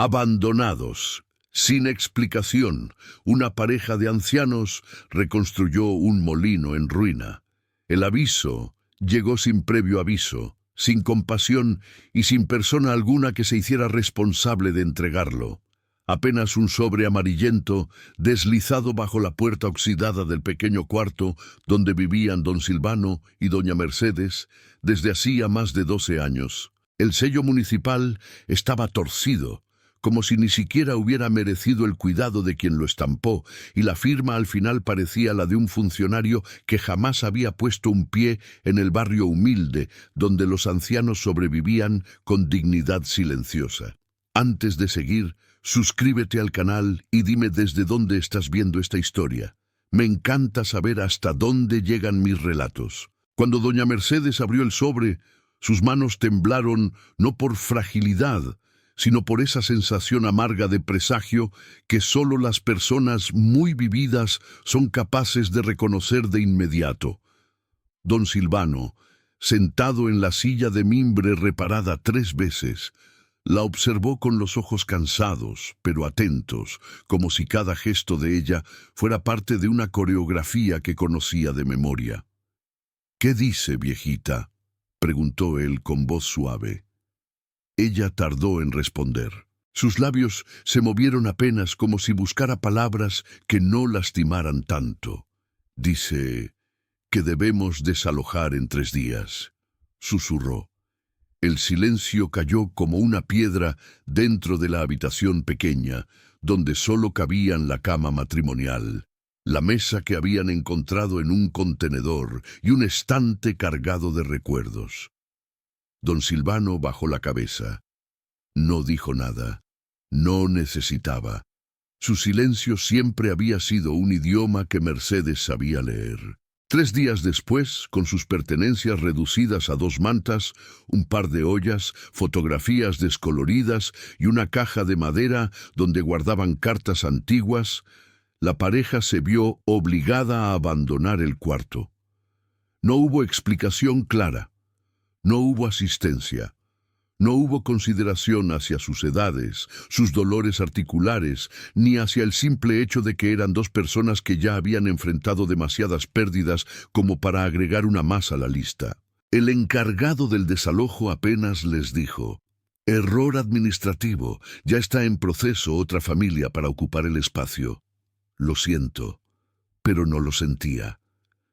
Abandonados, sin explicación, una pareja de ancianos reconstruyó un molino en ruina. El aviso llegó sin previo aviso, sin compasión y sin persona alguna que se hiciera responsable de entregarlo. Apenas un sobre amarillento deslizado bajo la puerta oxidada del pequeño cuarto donde vivían don Silvano y doña Mercedes desde hacía más de 12 años. El sello municipal estaba torcido, como si ni siquiera hubiera merecido el cuidado de quien lo estampó, y la firma al final parecía la de un funcionario que jamás había puesto un pie en el barrio humilde, donde los ancianos sobrevivían con dignidad silenciosa. Antes de seguir, suscríbete al canal y dime desde dónde estás viendo esta historia. Me encanta saber hasta dónde llegan mis relatos. Cuando doña Mercedes abrió el sobre, sus manos temblaron no por fragilidad, sino por esa sensación amarga de presagio que solo las personas muy vividas son capaces de reconocer de inmediato. Don Silvano, sentado en la silla de mimbre reparada 3 veces, la observó con los ojos cansados, pero atentos, como si cada gesto de ella fuera parte de una coreografía que conocía de memoria. «¿Qué dice, viejita?», preguntó él con voz suave. Ella tardó en responder. Sus labios se movieron apenas como si buscara palabras que no lastimaran tanto. «Dice que debemos desalojar en 3 días», susurró. El silencio cayó como una piedra dentro de la habitación pequeña, donde solo cabían la cama matrimonial, la mesa que habían encontrado en un contenedor y un estante cargado de recuerdos. Don Silvano bajó la cabeza. No dijo nada. No necesitaba. Su silencio siempre había sido un idioma que Mercedes sabía leer. 3 días después, con sus pertenencias reducidas a 2 mantas, un par de ollas, fotografías descoloridas y una caja de madera donde guardaban cartas antiguas, la pareja se vio obligada a abandonar el cuarto. No hubo explicación clara. No hubo asistencia. No hubo consideración hacia sus edades, sus dolores articulares, ni hacia el simple hecho de que eran 2 personas que ya habían enfrentado demasiadas pérdidas como para agregar una más a la lista. El encargado del desalojo apenas les dijo: «Error administrativo, ya está en proceso otra familia para ocupar el espacio». «Lo siento», pero no lo sentía.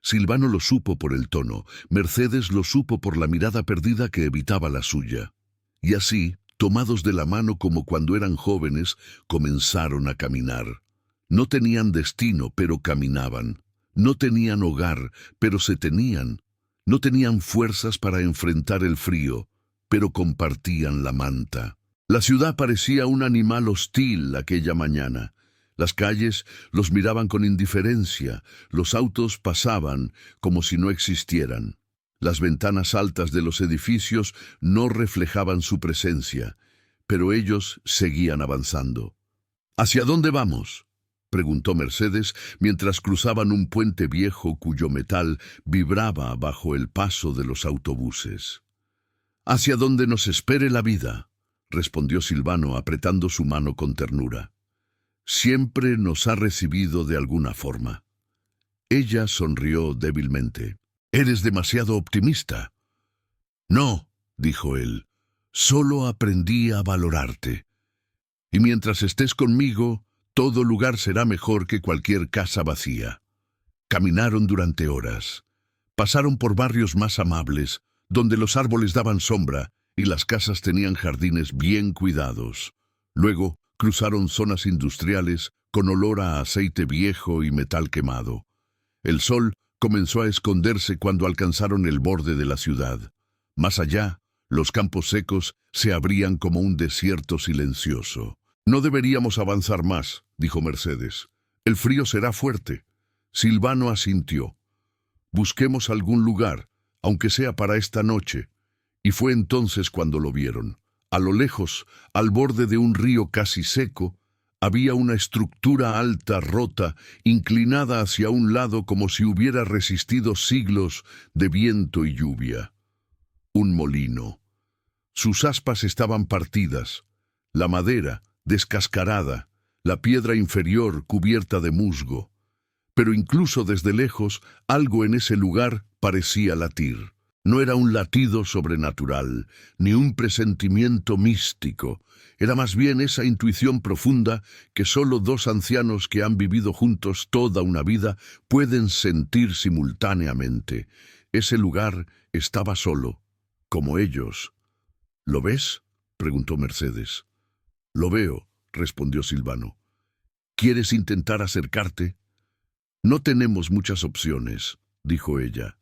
Silvano lo supo por el tono, Mercedes lo supo por la mirada perdida que evitaba la suya. Y así, tomados de la mano como cuando eran jóvenes, comenzaron a caminar. No tenían destino, pero caminaban. No tenían hogar, pero se tenían. No tenían fuerzas para enfrentar el frío, pero compartían la manta. La ciudad parecía un animal hostil aquella mañana. Las calles los miraban con indiferencia, los autos pasaban como si no existieran. Las ventanas altas de los edificios no reflejaban su presencia, pero ellos seguían avanzando. «¿Hacia dónde vamos?», preguntó Mercedes mientras cruzaban un puente viejo cuyo metal vibraba bajo el paso de los autobuses. «Hacia donde nos espere la vida», respondió Silvano apretando su mano con ternura. «Siempre nos ha recibido de alguna forma». Ella sonrió débilmente. «Eres demasiado optimista». «No», dijo él, «solo aprendí a valorarte. Y mientras estés conmigo, todo lugar será mejor que cualquier casa vacía». Caminaron durante horas. Pasaron por barrios más amables, donde los árboles daban sombra y las casas tenían jardines bien cuidados. Luego cruzaron zonas industriales con olor a aceite viejo y metal quemado. El sol comenzó a esconderse cuando alcanzaron el borde de la ciudad. Más allá, los campos secos se abrían como un desierto silencioso. «No deberíamos avanzar más», dijo Mercedes. «El frío será fuerte». Silvano asintió. «Busquemos algún lugar, aunque sea para esta noche». Y fue entonces cuando lo vieron. A lo lejos, al borde de un río casi seco, había una estructura alta, rota, inclinada hacia un lado como si hubiera resistido siglos de viento y lluvia. Un molino. Sus aspas estaban partidas. La madera, descascarada, la piedra inferior cubierta de musgo. Pero incluso desde lejos, algo en ese lugar parecía latir. No era un latido sobrenatural, ni un presentimiento místico. Era más bien esa intuición profunda que solo dos ancianos que han vivido juntos toda una vida pueden sentir simultáneamente. Ese lugar estaba solo, como ellos. ¿Lo ves?, preguntó Mercedes. Lo veo, respondió Silvano. ¿Quieres intentar acercarte? No tenemos muchas opciones, dijo ella.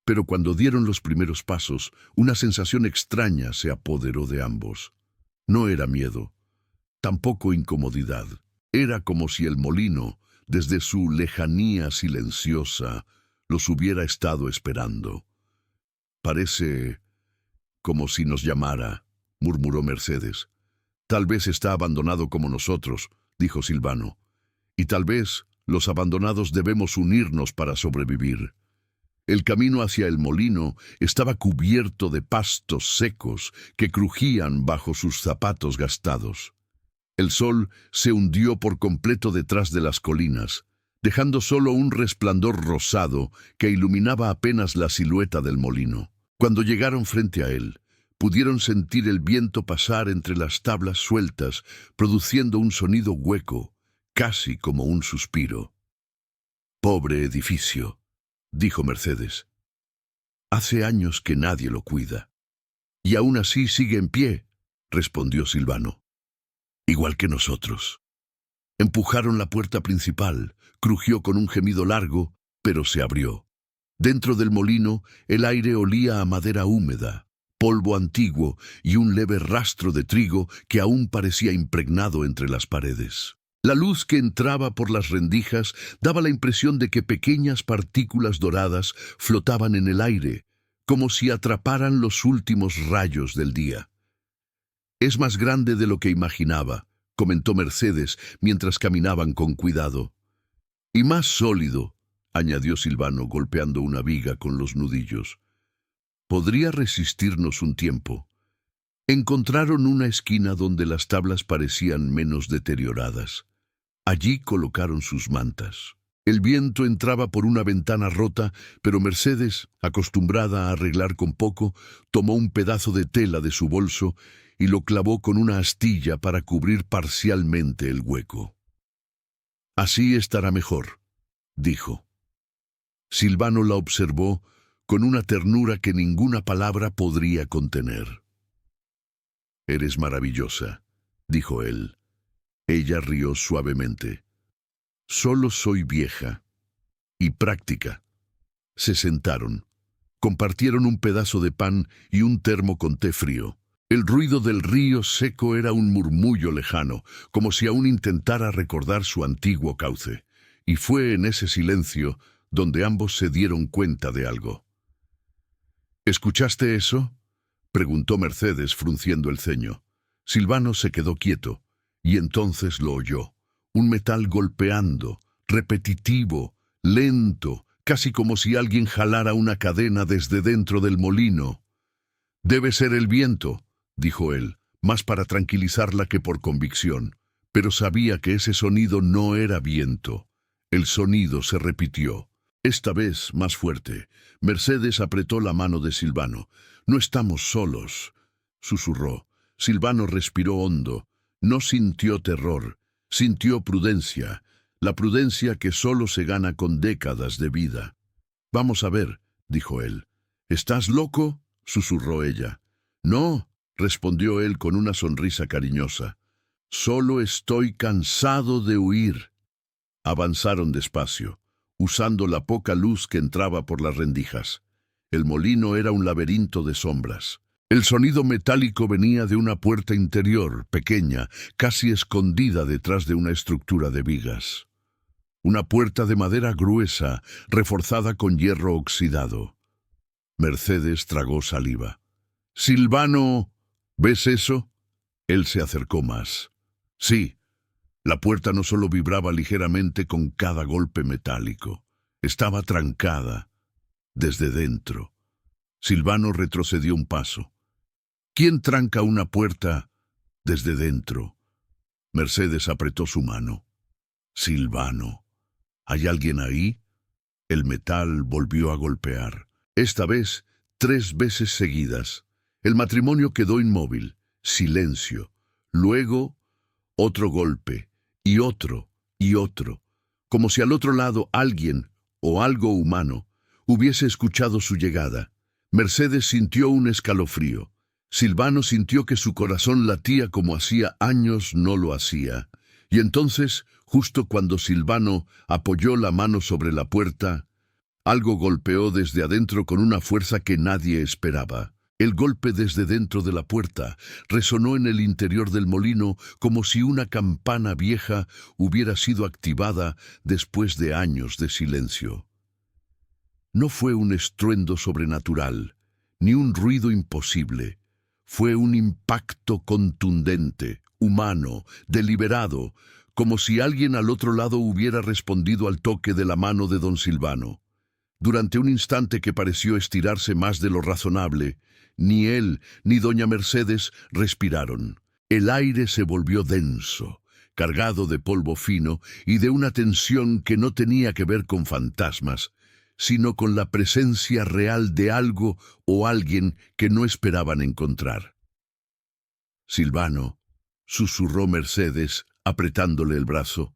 Pero cuando dieron los primeros pasos, una sensación extraña se apoderó de ambos. No era miedo, tampoco incomodidad. Era como si el molino, desde su lejanía silenciosa, los hubiera estado esperando. Parece como si nos llamara, murmuró Mercedes. Tal vez está abandonado como nosotros, dijo Silvano. Y tal vez los abandonados debemos unirnos para sobrevivir. El camino hacia el molino estaba cubierto de pastos secos que crujían bajo sus zapatos gastados. El sol se hundió por completo detrás de las colinas, dejando solo un resplandor rosado que iluminaba apenas la silueta del molino. Cuando llegaron frente a él, pudieron sentir el viento pasar entre las tablas sueltas, produciendo un sonido hueco, casi como un suspiro. «Pobre edificio», dijo Mercedes. «Hace años que nadie lo cuida». «Y aún así sigue en pie», respondió Silvano. «Igual que nosotros». Empujaron la puerta principal, crujió con un gemido largo, pero se abrió. Dentro del molino, el aire olía a madera húmeda, polvo antiguo y un leve rastro de trigo que aún parecía impregnado entre las paredes. La luz que entraba por las rendijas daba la impresión de que pequeñas partículas doradas flotaban en el aire, como si atraparan los últimos rayos del día. «Es más grande de lo que imaginaba», comentó Mercedes mientras caminaban con cuidado. «Y más sólido», añadió Silvano golpeando una viga con los nudillos. «Podría resistirnos un tiempo». Encontraron una esquina donde las tablas parecían menos deterioradas. Allí colocaron sus mantas. El viento entraba por una ventana rota, pero Mercedes, acostumbrada a arreglar con poco, tomó un pedazo de tela de su bolso y lo clavó con una astilla para cubrir parcialmente el hueco. «Así estará mejor», dijo. Silvano la observó con una ternura que ninguna palabra podría contener. «Eres maravillosa», dijo él. Ella rió suavemente. «Solo soy vieja y práctica». Se sentaron. Compartieron un pedazo de pan y un termo con té frío. El ruido del río seco era un murmullo lejano, como si aún intentara recordar su antiguo cauce. Y fue en ese silencio donde ambos se dieron cuenta de algo. «¿Escuchaste eso?», preguntó Mercedes frunciendo el ceño. Silvano se quedó quieto, y entonces lo oyó. Un metal golpeando, repetitivo, lento, casi como si alguien jalara una cadena desde dentro del molino. «Debe ser el viento», dijo él, más para tranquilizarla que por convicción. Pero sabía que ese sonido no era viento. El sonido se repitió. Esta vez más fuerte. Mercedes apretó la mano de Silvano. «No estamos solos», susurró. Silvano respiró hondo. No sintió terror, sintió prudencia, la prudencia que solo se gana con décadas de vida. «Vamos a ver», dijo él. «¿Estás loco?», susurró ella. «No», respondió él con una sonrisa cariñosa. «Solo estoy cansado de huir». Avanzaron despacio, usando la poca luz que entraba por las rendijas. El molino era un laberinto de sombras. El sonido metálico venía de una puerta interior, pequeña, casi escondida detrás de una estructura de vigas. Una puerta de madera gruesa, reforzada con hierro oxidado. Mercedes tragó saliva. «Silvano, ¿ves eso?». Él se acercó más. Sí, la puerta no solo vibraba ligeramente con cada golpe metálico, estaba trancada desde dentro. Silvano retrocedió un paso. «¿Quién tranca una puerta desde dentro?». Mercedes apretó su mano. Silvano. ¿Hay alguien ahí? El metal volvió a golpear. Esta vez, 3 veces seguidas. El matrimonio quedó inmóvil. Silencio. Luego, otro golpe. Y otro. Y otro. Como si al otro lado alguien, o algo humano, hubiese escuchado su llegada. Mercedes sintió un escalofrío. Silvano sintió que su corazón latía como hacía años no lo hacía. Y entonces, justo cuando Silvano apoyó la mano sobre la puerta, algo golpeó desde adentro con una fuerza que nadie esperaba. El golpe desde dentro de la puerta resonó en el interior del molino como si una campana vieja hubiera sido activada después de años de silencio. No fue un estruendo sobrenatural, ni un ruido imposible. Fue un impacto contundente, humano, deliberado, como si alguien al otro lado hubiera respondido al toque de la mano de don Silvano. Durante un instante que pareció estirarse más de lo razonable, ni él ni doña Mercedes respiraron. El aire se volvió denso, cargado de polvo fino y de una tensión que no tenía que ver con fantasmas, sino con la presencia real de algo o alguien que no esperaban encontrar. Silvano, susurró Mercedes, apretándole el brazo.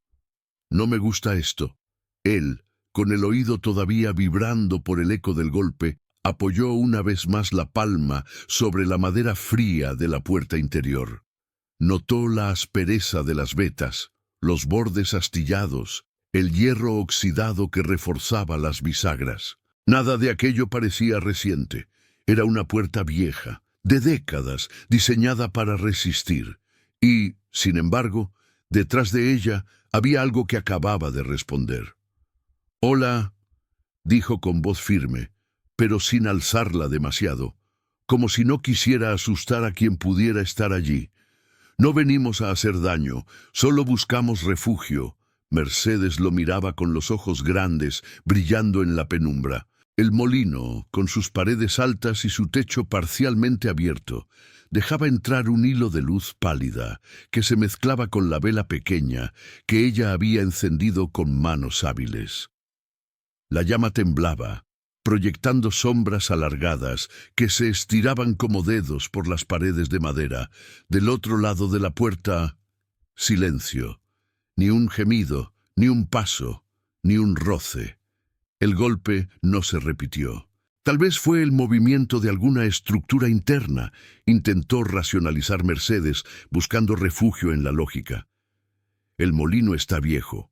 No me gusta esto. Él, con el oído todavía vibrando por el eco del golpe, apoyó una vez más la palma sobre la madera fría de la puerta interior. Notó la aspereza de las vetas, los bordes astillados, el hierro oxidado que reforzaba las bisagras. Nada de aquello parecía reciente. Era una puerta vieja, de décadas, diseñada para resistir. Y, sin embargo, detrás de ella había algo que acababa de responder. «Hola», dijo con voz firme, pero sin alzarla demasiado, como si no quisiera asustar a quien pudiera estar allí. «No venimos a hacer daño, solo buscamos refugio». Mercedes lo miraba con los ojos grandes, brillando en la penumbra. El molino, con sus paredes altas y su techo parcialmente abierto, dejaba entrar un hilo de luz pálida que se mezclaba con la vela pequeña que ella había encendido con manos hábiles. La llama temblaba, proyectando sombras alargadas que se estiraban como dedos por las paredes de madera. Del otro lado de la puerta, silencio. Ni un gemido, ni un paso, ni un roce. El golpe no se repitió. Tal vez fue el movimiento de alguna estructura interna, intentó racionalizar Mercedes, buscando refugio en la lógica. El molino está viejo.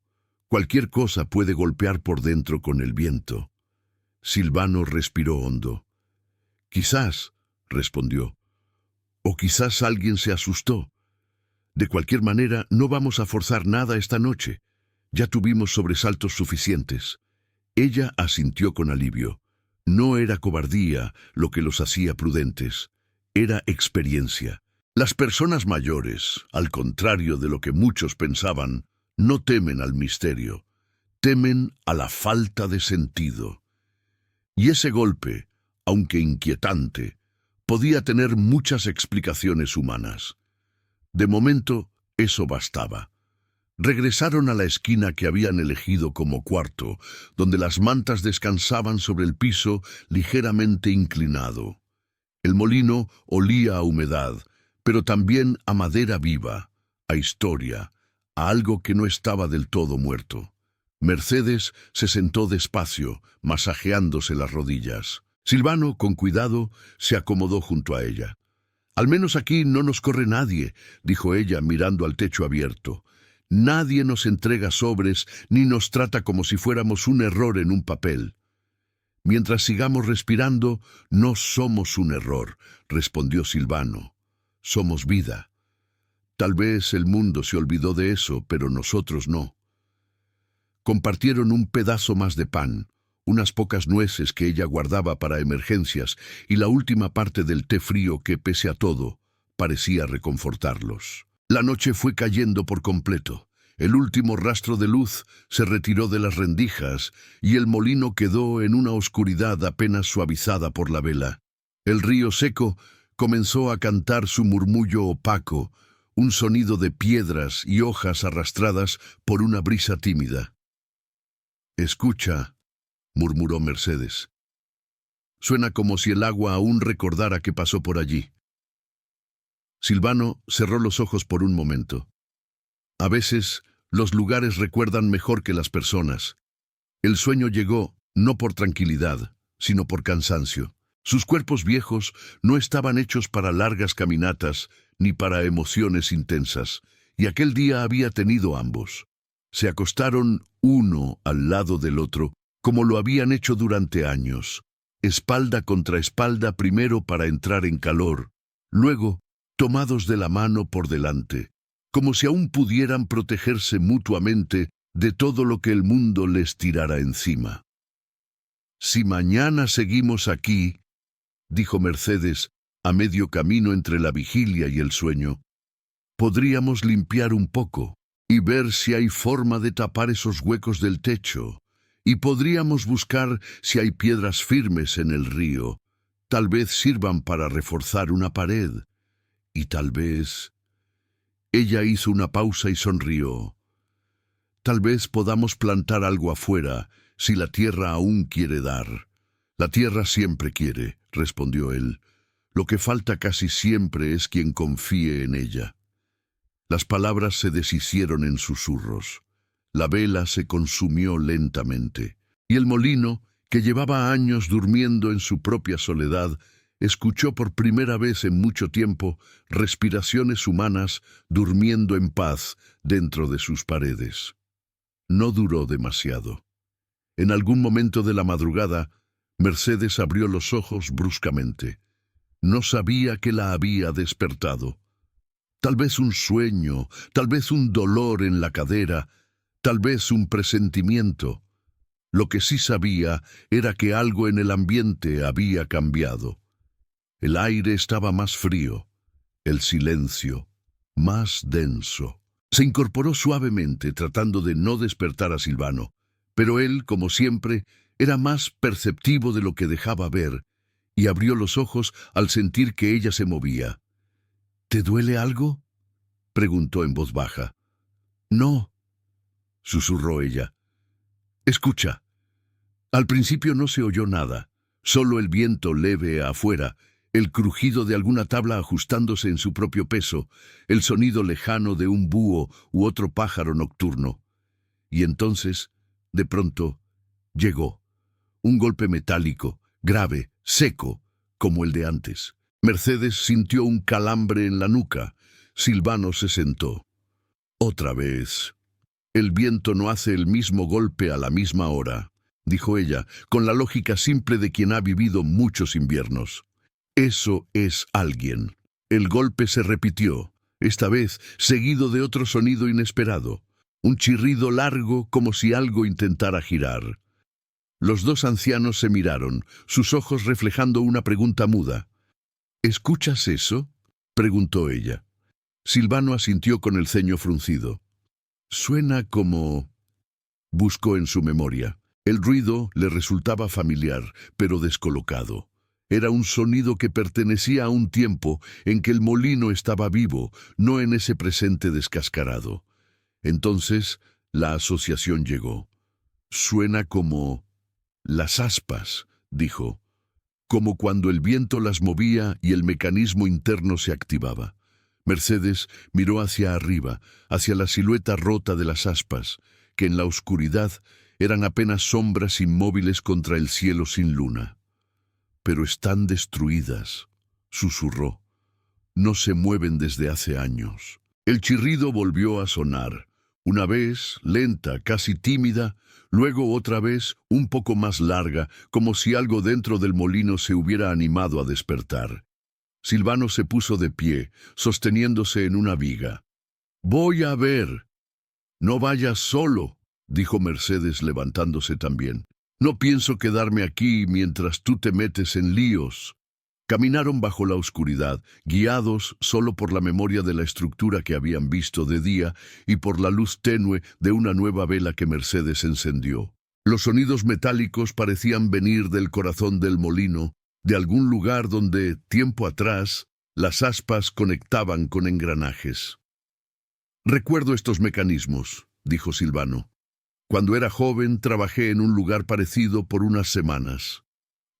Cualquier cosa puede golpear por dentro con el viento. Silvano respiró hondo. «Quizás», respondió. «O quizás alguien se asustó. De cualquier manera, no vamos a forzar nada esta noche. Ya tuvimos sobresaltos suficientes». Ella asintió con alivio. No era cobardía lo que los hacía prudentes. Era experiencia. Las personas mayores, al contrario de lo que muchos pensaban, no temen al misterio. Temen a la falta de sentido. Y ese golpe, aunque inquietante, podía tener muchas explicaciones humanas. De momento, eso bastaba. Regresaron a la esquina que habían elegido como cuarto, donde las mantas descansaban sobre el piso ligeramente inclinado. El molino olía a humedad, pero también a madera viva, a historia, a algo que no estaba del todo muerto. Mercedes se sentó despacio, masajeándose las rodillas. Silvano, con cuidado, se acomodó junto a ella. «Al menos aquí no nos corre nadie», dijo ella mirando al techo abierto. «Nadie nos entrega sobres ni nos trata como si fuéramos un error en un papel». «Mientras sigamos respirando, no somos un error», respondió Silvano. «Somos vida. Tal vez el mundo se olvidó de eso, pero nosotros no». Compartieron un pedazo más de pan, unas pocas nueces que ella guardaba para emergencias y la última parte del té frío que, pese a todo, parecía reconfortarlos. La noche fue cayendo por completo. El último rastro de luz se retiró de las rendijas y el molino quedó en una oscuridad apenas suavizada por la vela. El río seco comenzó a cantar su murmullo opaco, un sonido de piedras y hojas arrastradas por una brisa tímida. «Escucha», murmuró Mercedes. «Suena como si el agua aún recordara que pasó por allí». Silvano cerró los ojos por un momento. A veces, los lugares recuerdan mejor que las personas. El sueño llegó, no por tranquilidad, sino por cansancio. Sus cuerpos viejos no estaban hechos para largas caminatas ni para emociones intensas, y aquel día había tenido ambos. Se acostaron uno al lado del otro, como lo habían hecho durante años, espalda contra espalda primero para entrar en calor, luego tomados de la mano por delante, como si aún pudieran protegerse mutuamente de todo lo que el mundo les tirara encima. «Si mañana seguimos aquí», dijo Mercedes, a medio camino entre la vigilia y el sueño, «podríamos limpiar un poco y ver si hay forma de tapar esos huecos del techo, y podríamos buscar si hay piedras firmes en el río. Tal vez sirvan para reforzar una pared, y tal vez...». Ella hizo una pausa y sonrió. «Tal vez podamos plantar algo afuera, si la tierra aún quiere dar». «La tierra siempre quiere», respondió él. «Lo que falta casi siempre es quien confíe en ella». Las palabras se deshicieron en susurros. La vela se consumió lentamente, y el molino, que llevaba años durmiendo en su propia soledad, escuchó por primera vez en mucho tiempo respiraciones humanas durmiendo en paz dentro de sus paredes. No duró demasiado. En algún momento de la madrugada, Mercedes abrió los ojos bruscamente. No sabía qué la había despertado. Tal vez un sueño, tal vez un dolor en la cadera, tal vez un presentimiento. Lo que sí sabía era que algo en el ambiente había cambiado. El aire estaba más frío, el silencio más denso. Se incorporó suavemente, tratando de no despertar a Silvano, pero él, como siempre, era más perceptivo de lo que dejaba ver, y abrió los ojos al sentir que ella se movía. «¿Te duele algo?», preguntó en voz baja. «No», susurró ella. «Escucha». Al principio no se oyó nada, solo el viento leve afuera, el crujido de alguna tabla ajustándose en su propio peso, el sonido lejano de un búho u otro pájaro nocturno. Y entonces, de pronto, llegó. Un golpe metálico, grave, seco, como el de antes. Mercedes sintió un calambre en la nuca. Silvano se sentó. «Otra vez. El viento no hace el mismo golpe a la misma hora», dijo ella, con la lógica simple de quien ha vivido muchos inviernos. «Eso es alguien». El golpe se repitió, esta vez seguido de otro sonido inesperado, un chirrido largo como si algo intentara girar. Los dos ancianos se miraron, sus ojos reflejando una pregunta muda. «¿Escuchas eso?», preguntó ella. Silvano asintió con el ceño fruncido. «Suena como...». Buscó en su memoria. El ruido le resultaba familiar, pero descolocado. Era un sonido que pertenecía a un tiempo en que el molino estaba vivo, no en ese presente descascarado. Entonces, la asociación llegó. «Suena como... las aspas», dijo, «como cuando el viento las movía y el mecanismo interno se activaba». Mercedes miró hacia arriba, hacia la silueta rota de las aspas, que en la oscuridad eran apenas sombras inmóviles contra el cielo sin luna. «Pero están destruidas», susurró. «No se mueven desde hace años». El chirrido volvió a sonar, una vez lenta, casi tímida, luego otra vez un poco más larga, como si algo dentro del molino se hubiera animado a despertar. Silvano se puso de pie, sosteniéndose en una viga. «Voy a ver». «No vayas solo», dijo Mercedes levantándose también. «No pienso quedarme aquí mientras tú te metes en líos». Caminaron bajo la oscuridad, guiados solo por la memoria de la estructura que habían visto de día y por la luz tenue de una nueva vela que Mercedes encendió. Los sonidos metálicos parecían venir del corazón del molino, de algún lugar donde, tiempo atrás, las aspas conectaban con engranajes. Recuerdo estos mecanismos, dijo Silvano. Cuando era joven trabajé en un lugar parecido por unas semanas.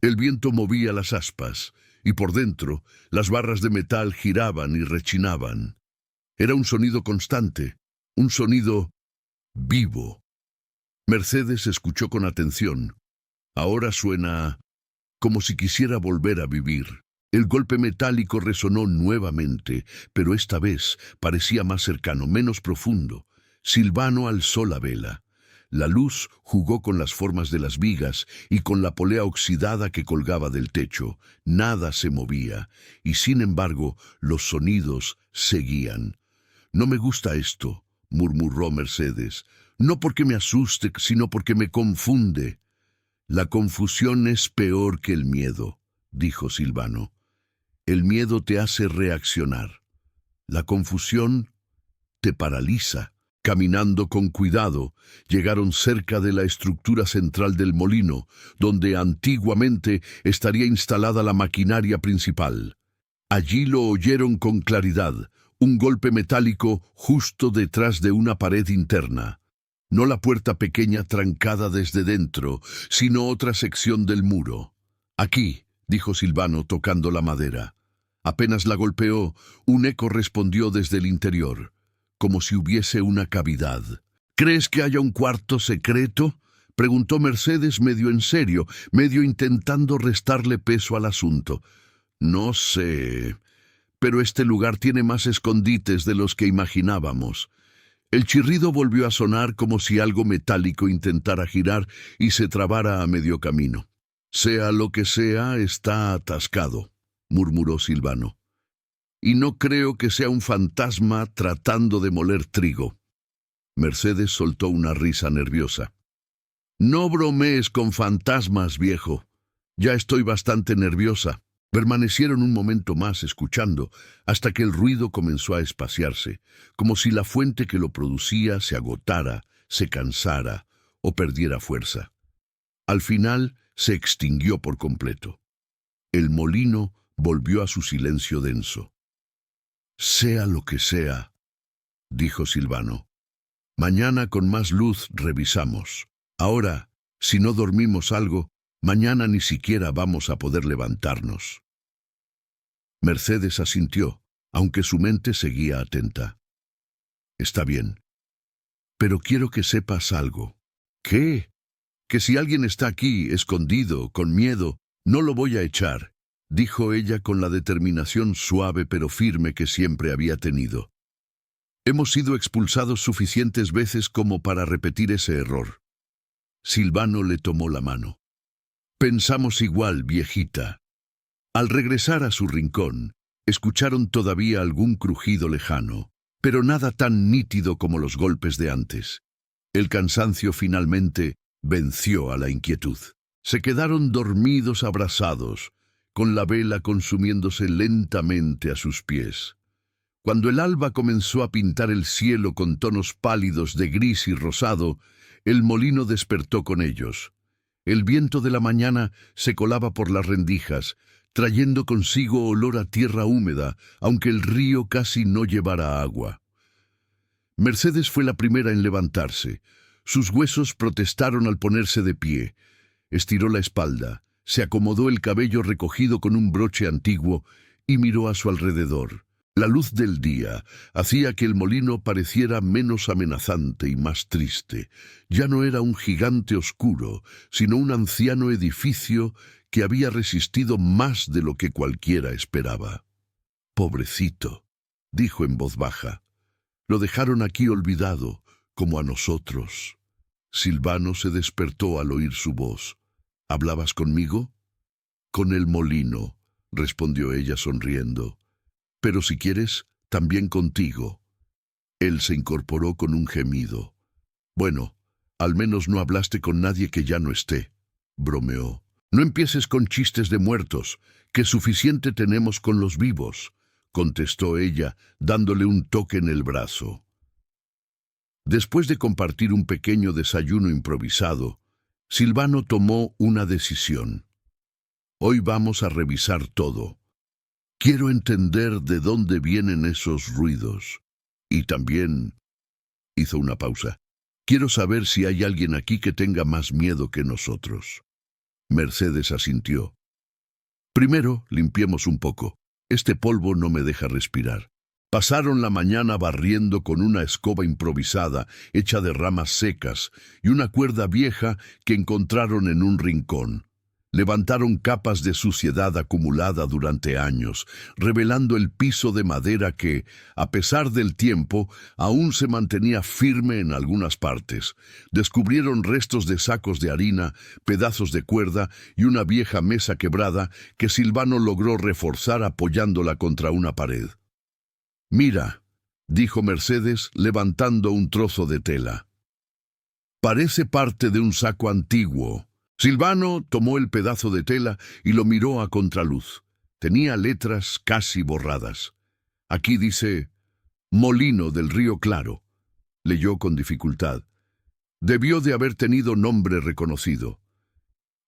El viento movía las aspas, y por dentro las barras de metal giraban y rechinaban. Era un sonido constante, un sonido vivo. Mercedes escuchó con atención. Ahora suena como si quisiera volver a vivir. El golpe metálico resonó nuevamente, pero esta vez parecía más cercano, menos profundo. Silvano alzó la vela. La luz jugó con las formas de las vigas y con la polea oxidada que colgaba del techo. Nada se movía, y sin embargo los sonidos seguían. «No me gusta esto», murmuró Mercedes. «No porque me asuste, sino porque me confunde». «La confusión es peor que el miedo», dijo Silvano. «El miedo te hace reaccionar. La confusión te paraliza». Caminando con cuidado, llegaron cerca de la estructura central del molino, donde antiguamente estaría instalada la maquinaria principal. Allí lo oyeron con claridad, un golpe metálico justo detrás de una pared interna. No la puerta pequeña trancada desde dentro, sino otra sección del muro. «Aquí», dijo Silvano tocando la madera. Apenas la golpeó, un eco respondió desde el interior, como si hubiese una cavidad. «¿Crees que haya un cuarto secreto?», preguntó Mercedes medio en serio, medio intentando restarle peso al asunto. «No sé, pero este lugar tiene más escondites de los que imaginábamos». El chirrido volvió a sonar como si algo metálico intentara girar y se trabara a medio camino. «Sea lo que sea, está atascado», murmuró Silvano. «Y no creo que sea un fantasma tratando de moler trigo». Mercedes soltó una risa nerviosa. «No bromees con fantasmas, viejo. Ya estoy bastante nerviosa». Permanecieron un momento más escuchando, hasta que el ruido comenzó a espaciarse, como si la fuente que lo producía se agotara, se cansara o perdiera fuerza. Al final se extinguió por completo. El molino volvió a su silencio denso. «Sea lo que sea», dijo Silvano. «Mañana con más luz revisamos. Ahora, si no dormimos algo, mañana ni siquiera vamos a poder levantarnos». Mercedes asintió, aunque su mente seguía atenta. «Está bien. Pero quiero que sepas algo». «¿Qué?» «Que si alguien está aquí, escondido, con miedo, no lo voy a echar», dijo ella con la determinación suave pero firme que siempre había tenido. «Hemos sido expulsados suficientes veces como para repetir ese error». Silvano le tomó la mano. «Pensamos igual, viejita». Al regresar a su rincón, escucharon todavía algún crujido lejano, pero nada tan nítido como los golpes de antes. El cansancio finalmente venció a la inquietud. Se quedaron dormidos abrazados, con la vela consumiéndose lentamente a sus pies. Cuando el alba comenzó a pintar el cielo con tonos pálidos de gris y rosado, el molino despertó con ellos. El viento de la mañana se colaba por las rendijas, trayendo consigo olor a tierra húmeda, aunque el río casi no llevara agua. Mercedes fue la primera en levantarse. Sus huesos protestaron al ponerse de pie. Estiró la espalda, se acomodó el cabello recogido con un broche antiguo y miró a su alrededor. La luz del día hacía que el molino pareciera menos amenazante y más triste. Ya no era un gigante oscuro, sino un anciano edificio que había resistido más de lo que cualquiera esperaba. «Pobrecito», dijo en voz baja. «Lo dejaron aquí olvidado, como a nosotros». Silvano se despertó al oír su voz. «¿Hablabas conmigo?» «Con el molino», respondió ella sonriendo. «Pero si quieres, también contigo». Él se incorporó con un gemido. «Bueno, al menos no hablaste con nadie que ya no esté», bromeó. «No empieces con chistes de muertos, que suficiente tenemos con los vivos», contestó ella, dándole un toque en el brazo. Después de compartir un pequeño desayuno improvisado, Silvano tomó una decisión. «Hoy vamos a revisar todo. Quiero entender de dónde vienen esos ruidos. Y también hizo una pausa. Quiero saber si hay alguien aquí que tenga más miedo que nosotros. Mercedes asintió. Primero, limpiemos un poco. Este polvo no me deja respirar. Pasaron la mañana barriendo con una escoba improvisada, hecha de ramas secas, y una cuerda vieja que encontraron en un rincón. Levantaron capas de suciedad acumulada durante años, revelando el piso de madera que, a pesar del tiempo, aún se mantenía firme en algunas partes. Descubrieron restos de sacos de harina, pedazos de cuerda y una vieja mesa quebrada que Silvano logró reforzar apoyándola contra una pared. «Mira», dijo Mercedes, levantando un trozo de tela. «Parece parte de un saco antiguo». Silvano tomó el pedazo de tela y lo miró a contraluz. Tenía letras casi borradas. Aquí dice, «Molino del Río Claro». Leyó con dificultad. Debió de haber tenido nombre reconocido.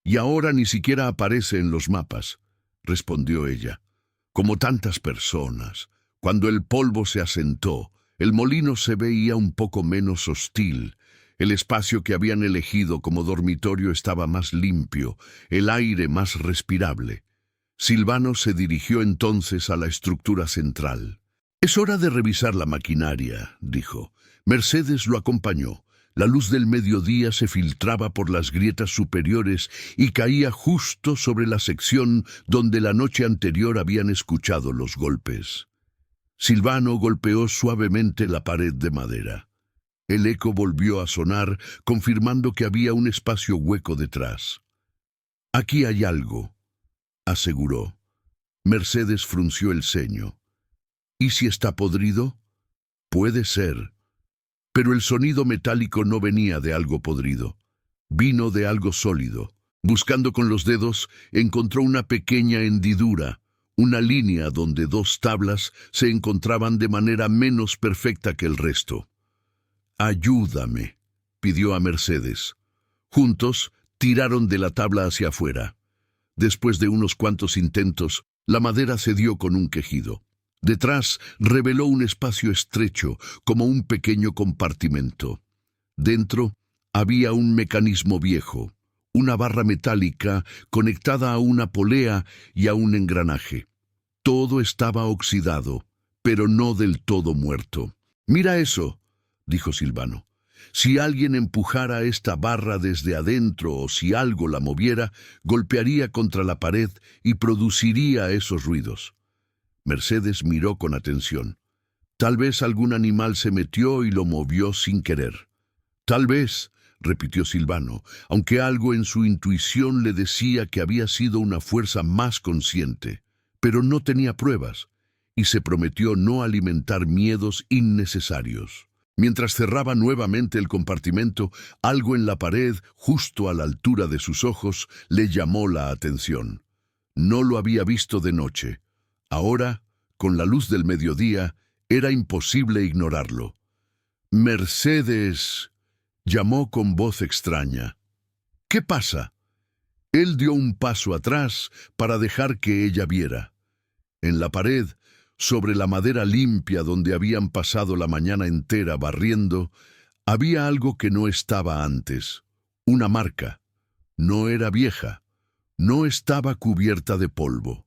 «Y ahora ni siquiera aparece en los mapas», respondió ella. «Como tantas personas, cuando el polvo se asentó, el molino se veía un poco menos hostil. El espacio que habían elegido como dormitorio estaba más limpio, el aire más respirable. Silvano se dirigió entonces a la estructura central. «Es hora de revisar la maquinaria», dijo. Mercedes lo acompañó. La luz del mediodía se filtraba por las grietas superiores y caía justo sobre la sección donde la noche anterior habían escuchado los golpes. Silvano golpeó suavemente la pared de madera. El eco volvió a sonar, confirmando que había un espacio hueco detrás. «Aquí hay algo», aseguró. Mercedes frunció el ceño. «¿Y si está podrido?» «Puede ser». Pero el sonido metálico no venía de algo podrido. Vino de algo sólido. Buscando con los dedos, encontró una pequeña hendidura, una línea donde dos tablas se encontraban de manera menos perfecta que el resto. «Ayúdame», pidió a Mercedes. Juntos tiraron de la tabla hacia afuera. Después de unos cuantos intentos, la madera cedió con un quejido. Detrás reveló un espacio estrecho, como un pequeño compartimento. Dentro había un mecanismo viejo, una barra metálica conectada a una polea y a un engranaje. Todo estaba oxidado, pero no del todo muerto. «Mira eso», dijo Silvano. «Si alguien empujara esta barra desde adentro o si algo la moviera, golpearía contra la pared y produciría esos ruidos». Mercedes miró con atención. Tal vez algún animal se metió y lo movió sin querer. «Tal vez», repitió Silvano, aunque algo en su intuición le decía que había sido una fuerza más consciente, pero no tenía pruebas, y se prometió no alimentar miedos innecesarios. Mientras cerraba nuevamente el compartimento, algo en la pared, justo a la altura de sus ojos, le llamó la atención. No lo había visto de noche. Ahora, con la luz del mediodía, era imposible ignorarlo. «Mercedes», llamó con voz extraña. «¿Qué pasa?» Él dio un paso atrás para dejar que ella viera. En la pared, sobre la madera limpia donde habían pasado la mañana entera barriendo, había algo que no estaba antes. Una marca. No era vieja. No estaba cubierta de polvo.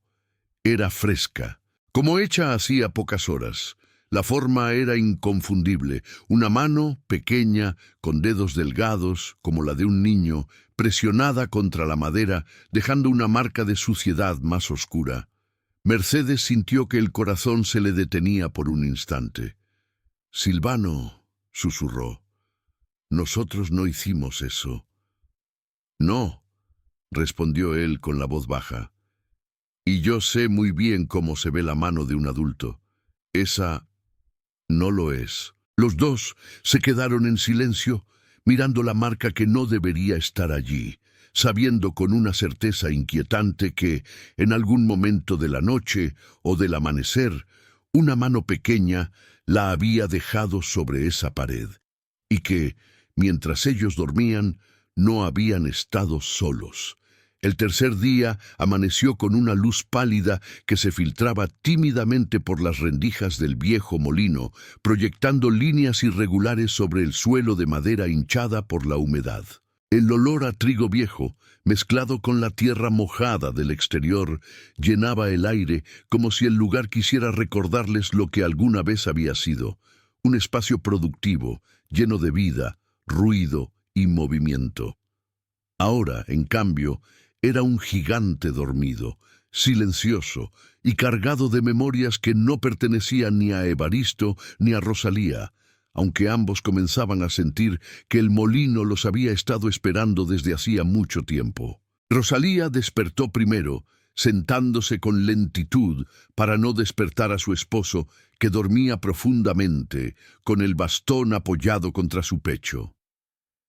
Era fresca, como hecha hacía pocas horas. La forma era inconfundible. Una mano pequeña, con dedos delgados, como la de un niño, presionada contra la madera, dejando una marca de suciedad más oscura. Mercedes sintió que el corazón se le detenía por un instante. «Silvano», susurró, «nosotros no hicimos eso». «No», respondió él con la voz baja. «Y yo sé muy bien cómo se ve la mano de un adulto. Esa no lo es». Los dos se quedaron en silencio, mirando la marca que no debería estar allí, sabiendo con una certeza inquietante que, en algún momento de la noche o del amanecer, una mano pequeña la había dejado sobre esa pared, y que, mientras ellos dormían, no habían estado solos. El tercer día amaneció con una luz pálida que se filtraba tímidamente por las rendijas del viejo molino, proyectando líneas irregulares sobre el suelo de madera hinchada por la humedad. El olor a trigo viejo, mezclado con la tierra mojada del exterior, llenaba el aire como si el lugar quisiera recordarles lo que alguna vez había sido, un espacio productivo, lleno de vida, ruido y movimiento. Ahora, en cambio, era un gigante dormido, silencioso y cargado de memorias que no pertenecían ni a Evaristo ni a Rosalía, aunque ambos comenzaban a sentir que el molino los había estado esperando desde hacía mucho tiempo. Rosalía despertó primero, sentándose con lentitud para no despertar a su esposo, que dormía profundamente, con el bastón apoyado contra su pecho.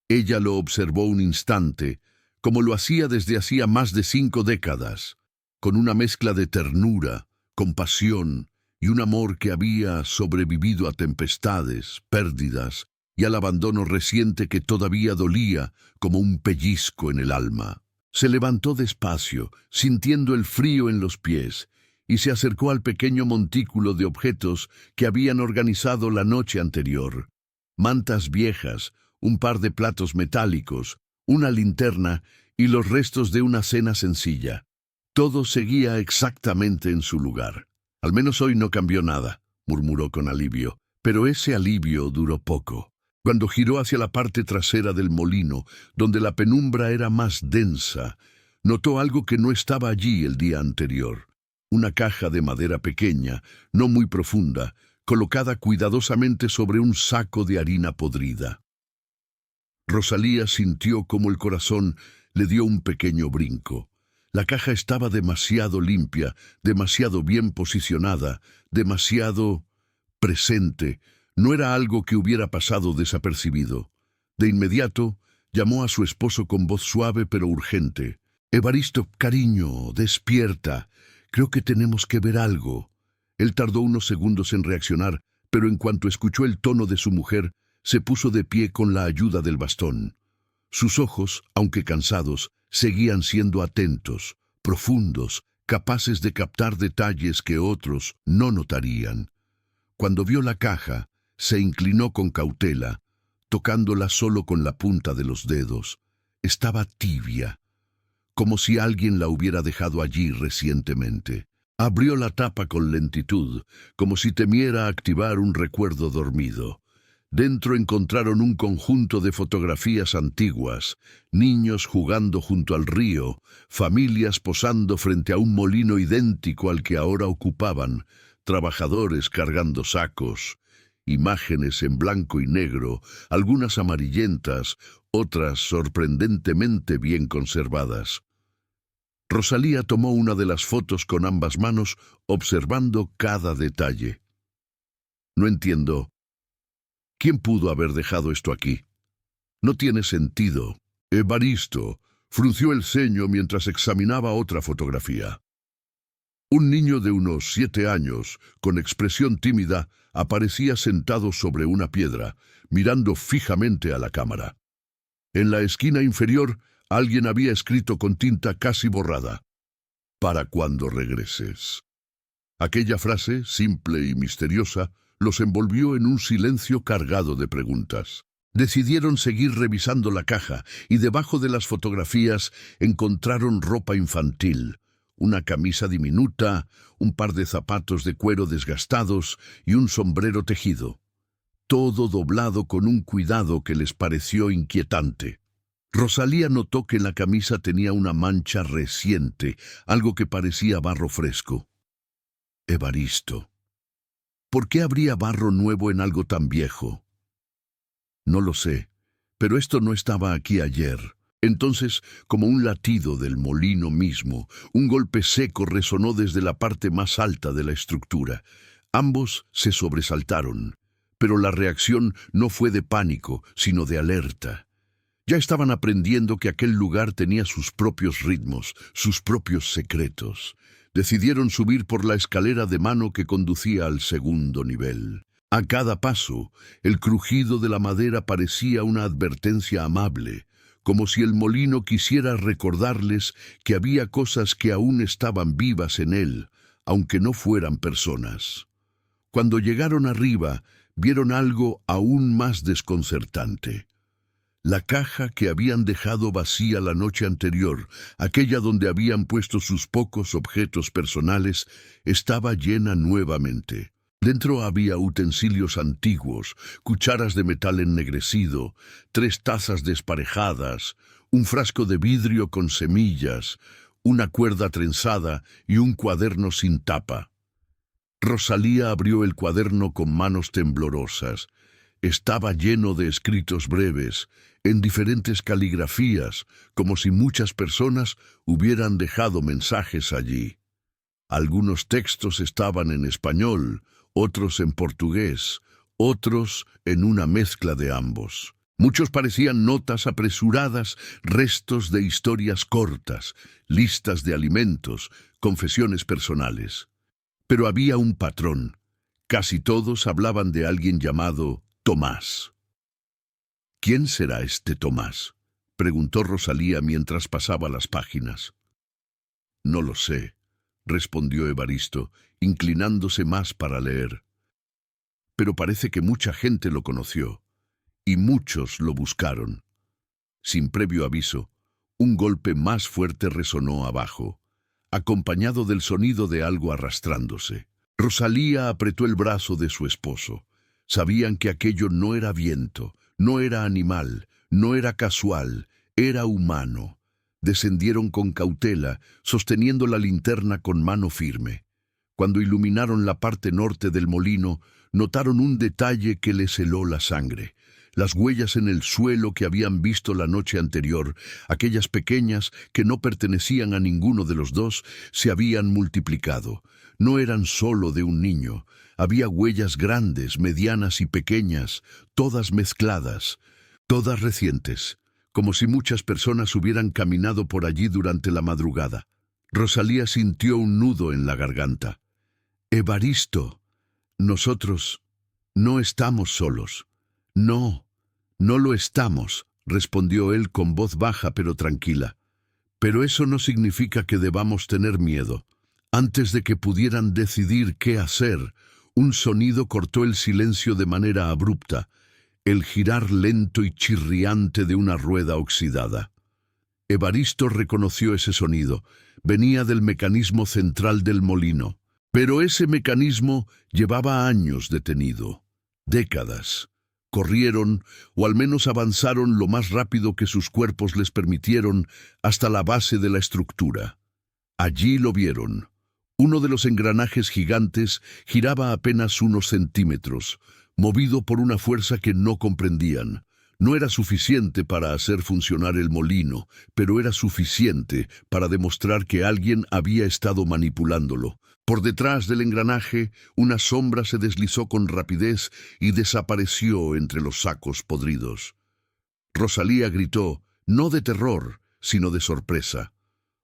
Ella lo observó un instante, como lo hacía desde hacía más de 5 décadas, con una mezcla de ternura, compasión y un amor que había sobrevivido a tempestades, pérdidas y al abandono reciente que todavía dolía como un pellizco en el alma. Se levantó despacio, sintiendo el frío en los pies, y se acercó al pequeño montículo de objetos que habían organizado la noche anterior. Mantas viejas, un par de platos metálicos, una linterna y los restos de una cena sencilla. Todo seguía exactamente en su lugar. Al menos hoy no cambió nada, murmuró con alivio, pero ese alivio duró poco. Cuando giró hacia la parte trasera del molino, donde la penumbra era más densa, notó algo que no estaba allí el día anterior. Una caja de madera pequeña, no muy profunda, colocada cuidadosamente sobre un saco de harina podrida. Rosalía sintió como el corazón le dio un pequeño brinco. La caja estaba demasiado limpia, demasiado bien posicionada, demasiado presente. No era algo que hubiera pasado desapercibido. De inmediato, llamó a su esposo con voz suave pero urgente. «Evaristo, cariño, despierta. Creo que tenemos que ver algo». Él tardó unos segundos en reaccionar, pero en cuanto escuchó el tono de su mujer, se puso de pie con la ayuda del bastón. Sus ojos, aunque cansados, seguían siendo atentos, profundos, capaces de captar detalles que otros no notarían. Cuando vio la caja, se inclinó con cautela, tocándola solo con la punta de los dedos. Estaba tibia, como si alguien la hubiera dejado allí recientemente. Abrió la tapa con lentitud, como si temiera activar un recuerdo dormido. Dentro encontraron un conjunto de fotografías antiguas, niños jugando junto al río, familias posando frente a un molino idéntico al que ahora ocupaban, trabajadores cargando sacos, imágenes en blanco y negro, algunas amarillentas, otras sorprendentemente bien conservadas. Rosalía tomó una de las fotos con ambas manos, observando cada detalle. «No entiendo. ¿Quién pudo haber dejado esto aquí? No tiene sentido». Evaristo frunció el ceño mientras examinaba otra fotografía. Un niño de unos 7 años, con expresión tímida, aparecía sentado sobre una piedra, mirando fijamente a la cámara. En la esquina inferior, alguien había escrito con tinta casi borrada: «Para cuando regreses». Aquella frase, simple y misteriosa, los envolvió en un silencio cargado de preguntas. Decidieron seguir revisando la caja y debajo de las fotografías encontraron ropa infantil, una camisa diminuta, un par de zapatos de cuero desgastados y un sombrero tejido. Todo doblado con un cuidado que les pareció inquietante. Rosalía notó que en la camisa tenía una mancha reciente, algo que parecía barro fresco. Evaristo. ¿Por qué habría barro nuevo en algo tan viejo? No lo sé, pero esto no estaba aquí ayer. Entonces, como un latido del molino mismo, un golpe seco resonó desde la parte más alta de la estructura. Ambos se sobresaltaron, pero la reacción no fue de pánico, sino de alerta. Ya estaban aprendiendo que aquel lugar tenía sus propios ritmos, sus propios secretos. Decidieron subir por la escalera de mano que conducía al segundo nivel. A cada paso, el crujido de la madera parecía una advertencia amable, como si el molino quisiera recordarles que había cosas que aún estaban vivas en él, aunque no fueran personas. Cuando llegaron arriba, vieron algo aún más desconcertante. La caja que habían dejado vacía la noche anterior, aquella donde habían puesto sus pocos objetos personales, estaba llena nuevamente. Dentro había utensilios antiguos, cucharas de metal ennegrecido, 3 tazas desparejadas, un frasco de vidrio con semillas, una cuerda trenzada y un cuaderno sin tapa. Rosalía abrió el cuaderno con manos temblorosas. Estaba lleno de escritos breves, en diferentes caligrafías, como si muchas personas hubieran dejado mensajes allí. Algunos textos estaban en español, otros en portugués, otros en una mezcla de ambos. Muchos parecían notas apresuradas, restos de historias cortas, listas de alimentos, confesiones personales. Pero había un patrón. Casi todos hablaban de alguien llamado Tomás. ¿Quién será este Tomás?, preguntó Rosalía mientras pasaba las páginas. No lo sé, respondió Evaristo, inclinándose más para leer. Pero parece que mucha gente lo conoció, y muchos lo buscaron. Sin previo aviso, un golpe más fuerte resonó abajo, acompañado del sonido de algo arrastrándose. Rosalía apretó el brazo de su esposo. Sabían que aquello no era viento, no era animal, no era casual, era humano. Descendieron con cautela, sosteniendo la linterna con mano firme. Cuando iluminaron la parte norte del molino, notaron un detalle que les heló la sangre. Las huellas en el suelo que habían visto la noche anterior, aquellas pequeñas que no pertenecían a ninguno de los dos, se habían multiplicado. No eran solo de un niño. Había huellas grandes, medianas y pequeñas, todas mezcladas, todas recientes, como si muchas personas hubieran caminado por allí durante la madrugada. Rosalía sintió un nudo en la garganta. Evaristo, nosotros no estamos solos. No, no lo estamos, respondió él con voz baja pero tranquila. Pero eso no significa que debamos tener miedo. Antes de que pudieran decidir qué hacer, un sonido cortó el silencio de manera abrupta, el girar lento y chirriante de una rueda oxidada. Evaristo reconoció ese sonido. Venía del mecanismo central del molino. Pero ese mecanismo llevaba años detenido, décadas. Corrieron, o al menos avanzaron lo más rápido que sus cuerpos les permitieron, hasta la base de la estructura. Allí lo vieron. Uno de los engranajes gigantes giraba apenas unos centímetros, movido por una fuerza que no comprendían. No era suficiente para hacer funcionar el molino, pero era suficiente para demostrar que alguien había estado manipulándolo. Por detrás del engranaje, una sombra se deslizó con rapidez y desapareció entre los sacos podridos. Rosalía gritó, no de terror, sino de sorpresa.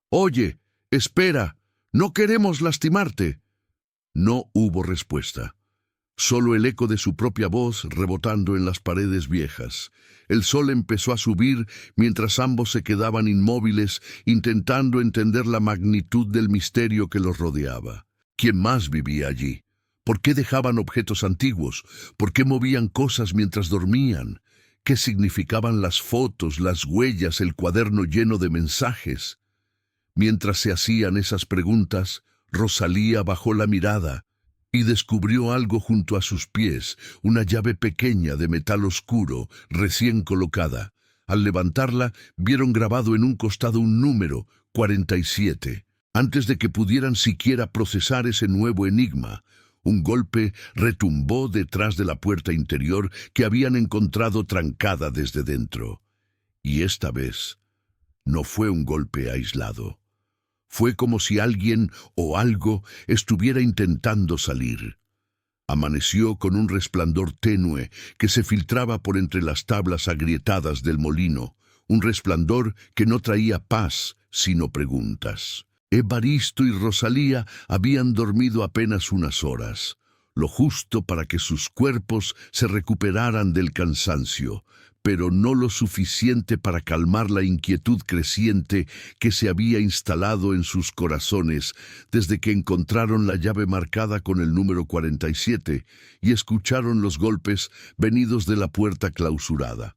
«¡Oye, espera! ¡No queremos lastimarte!». No hubo respuesta. Solo el eco de su propia voz rebotando en las paredes viejas. El sol empezó a subir mientras ambos se quedaban inmóviles, intentando entender la magnitud del misterio que los rodeaba. ¿Quién más vivía allí? ¿Por qué dejaban objetos antiguos? ¿Por qué movían cosas mientras dormían? ¿Qué significaban las fotos, las huellas, el cuaderno lleno de mensajes? Mientras se hacían esas preguntas, Rosalía bajó la mirada y descubrió algo junto a sus pies, una llave pequeña de metal oscuro, recién colocada. Al levantarla, vieron grabado en un costado un número, 47. Antes de que pudieran siquiera procesar ese nuevo enigma, un golpe retumbó detrás de la puerta interior que habían encontrado trancada desde dentro. Y esta vez no fue un golpe aislado. Fue como si alguien o algo estuviera intentando salir. Amaneció con un resplandor tenue que se filtraba por entre las tablas agrietadas del molino, un resplandor que no traía paz, sino preguntas. Evaristo y Rosalía habían dormido apenas unas horas. lo justo para que sus cuerpos se recuperaran del cansancio, pero no lo suficiente para calmar la inquietud creciente que se había instalado en sus corazones desde que encontraron la llave marcada con el número 47 y escucharon los golpes venidos de la puerta clausurada.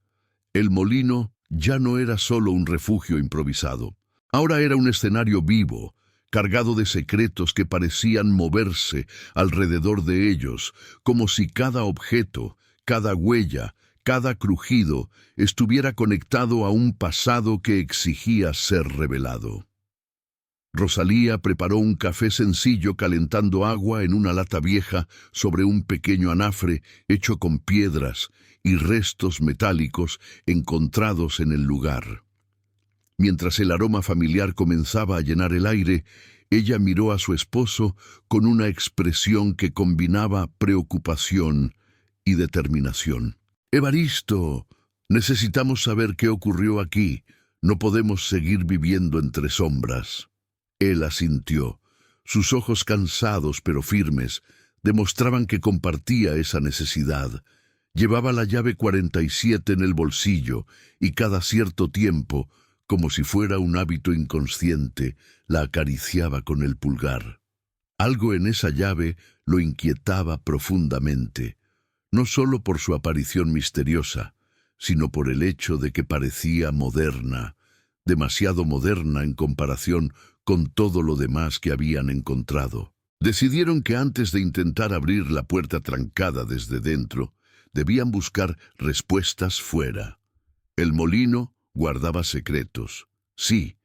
El molino ya no era solo un refugio improvisado. Ahora era un escenario vivo, cargado de secretos que parecían moverse alrededor de ellos, como si cada objeto, cada huella, cada crujido estuviera conectado a un pasado que exigía ser revelado. Rosalía preparó un café sencillo calentando agua en una lata vieja sobre un pequeño anafre hecho con piedras y restos metálicos encontrados en el lugar. Mientras el aroma familiar comenzaba a llenar el aire, ella miró a su esposo con una expresión que combinaba preocupación y determinación. «Evaristo, necesitamos saber qué ocurrió aquí. No podemos seguir viviendo entre sombras». Él asintió. Sus ojos cansados pero firmes demostraban que compartía esa necesidad. Llevaba la llave 47 en el bolsillo y cada cierto tiempo, como si fuera un hábito inconsciente, la acariciaba con el pulgar. Algo en esa llave lo inquietaba profundamente, no solo por su aparición misteriosa, sino por el hecho de que parecía moderna, demasiado moderna en comparación con todo lo demás que habían encontrado. Decidieron que antes de intentar abrir la puerta trancada desde dentro, debían buscar respuestas fuera. El molino guardaba secretos, sí,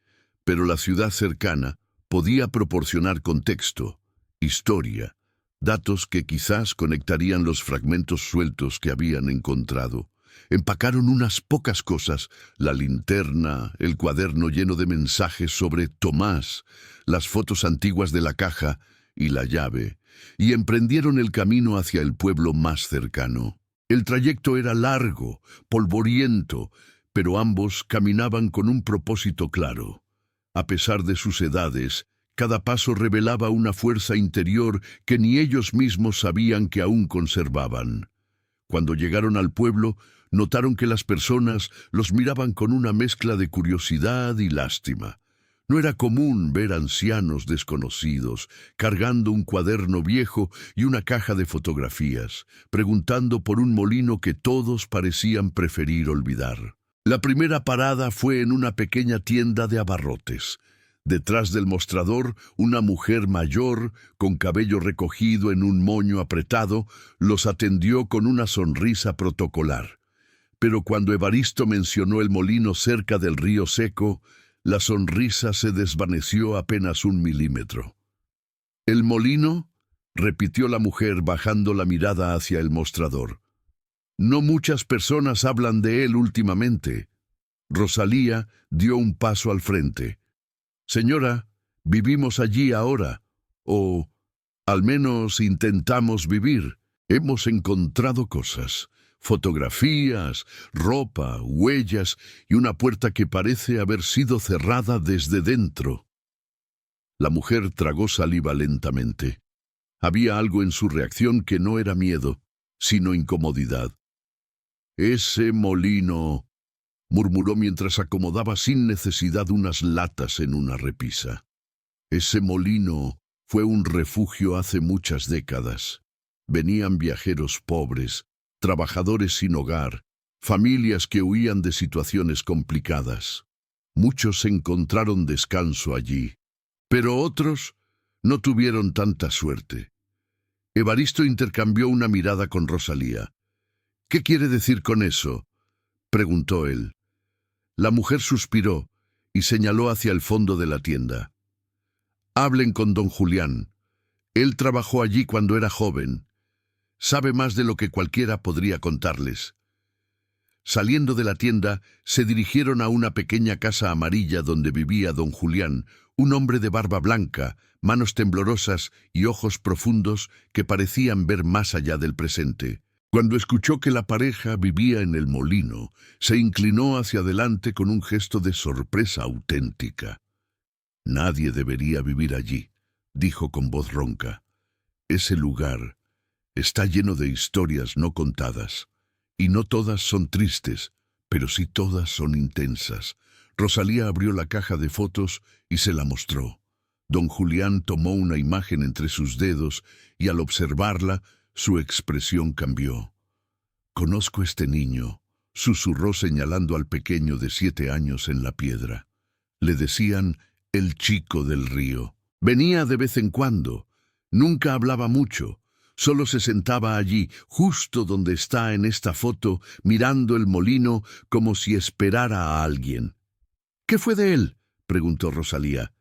pero la ciudad cercana podía proporcionar contexto, historia, datos que quizás conectarían los fragmentos sueltos que habían encontrado. Empacaron unas pocas cosas, la linterna, el cuaderno lleno de mensajes sobre Tomás, las fotos antiguas de la caja y la llave, y emprendieron el camino hacia el pueblo más cercano. El trayecto era largo, polvoriento, pero ambos caminaban con un propósito claro. A pesar de sus edades, cada paso revelaba una fuerza interior que ni ellos mismos sabían que aún conservaban. Cuando llegaron al pueblo, notaron que las personas los miraban con una mezcla de curiosidad y lástima. No era común ver ancianos desconocidos, cargando un cuaderno viejo y una caja de fotografías, preguntando por un molino que todos parecían preferir olvidar. La primera parada fue en una pequeña tienda de abarrotes. Detrás del mostrador, una mujer mayor, con cabello recogido en un moño apretado, los atendió con una sonrisa protocolar. Pero cuando Evaristo mencionó el molino cerca del río seco, la sonrisa se desvaneció apenas 1 milímetro. «¿El molino?», repitió la mujer bajando la mirada hacia el mostrador. «No muchas personas hablan de él últimamente». Rosalía dio un paso al frente. «Señora, vivimos allí ahora, o al menos intentamos vivir. Hemos encontrado cosas, fotografías, ropa, huellas y una puerta que parece haber sido cerrada desde dentro». La mujer tragó saliva lentamente. Había algo en su reacción que no era miedo, sino incomodidad. «Ese molino», murmuró mientras acomodaba sin necesidad unas latas en una repisa. «Ese molino fue un refugio hace muchas décadas. Venían viajeros pobres, trabajadores sin hogar, familias que huían de situaciones complicadas. Muchos encontraron descanso allí, pero otros no tuvieron tanta suerte». Evaristo intercambió una mirada con Rosalía. «¿Qué quiere decir con eso?», preguntó él. La mujer suspiró y señaló hacia el fondo de la tienda. «Hablen con don Julián. Él trabajó allí cuando era joven. Sabe más de lo que cualquiera podría contarles». Saliendo de la tienda, se dirigieron a una pequeña casa amarilla donde vivía don Julián, un hombre de barba blanca, manos temblorosas y ojos profundos que parecían ver más allá del presente. Cuando escuchó que la pareja vivía en el molino, se inclinó hacia adelante con un gesto de sorpresa auténtica. «Nadie debería vivir allí», dijo con voz ronca. «Ese lugar Está lleno de historias no contadas. Y no todas son tristes, pero sí todas son intensas. Rosalía abrió la caja de fotos y se la mostró. Don Julián tomó una imagen entre sus dedos y al observarla, su expresión cambió. «Conozco a este niño», susurró señalando al pequeño de 7 años en la piedra. Le decían el chico del río. Venía de vez en cuando. Nunca hablaba mucho. Solo se sentaba allí, justo donde está en esta foto, mirando el molino como si esperara a alguien. «¿Qué fue de él?», preguntó Rosalía.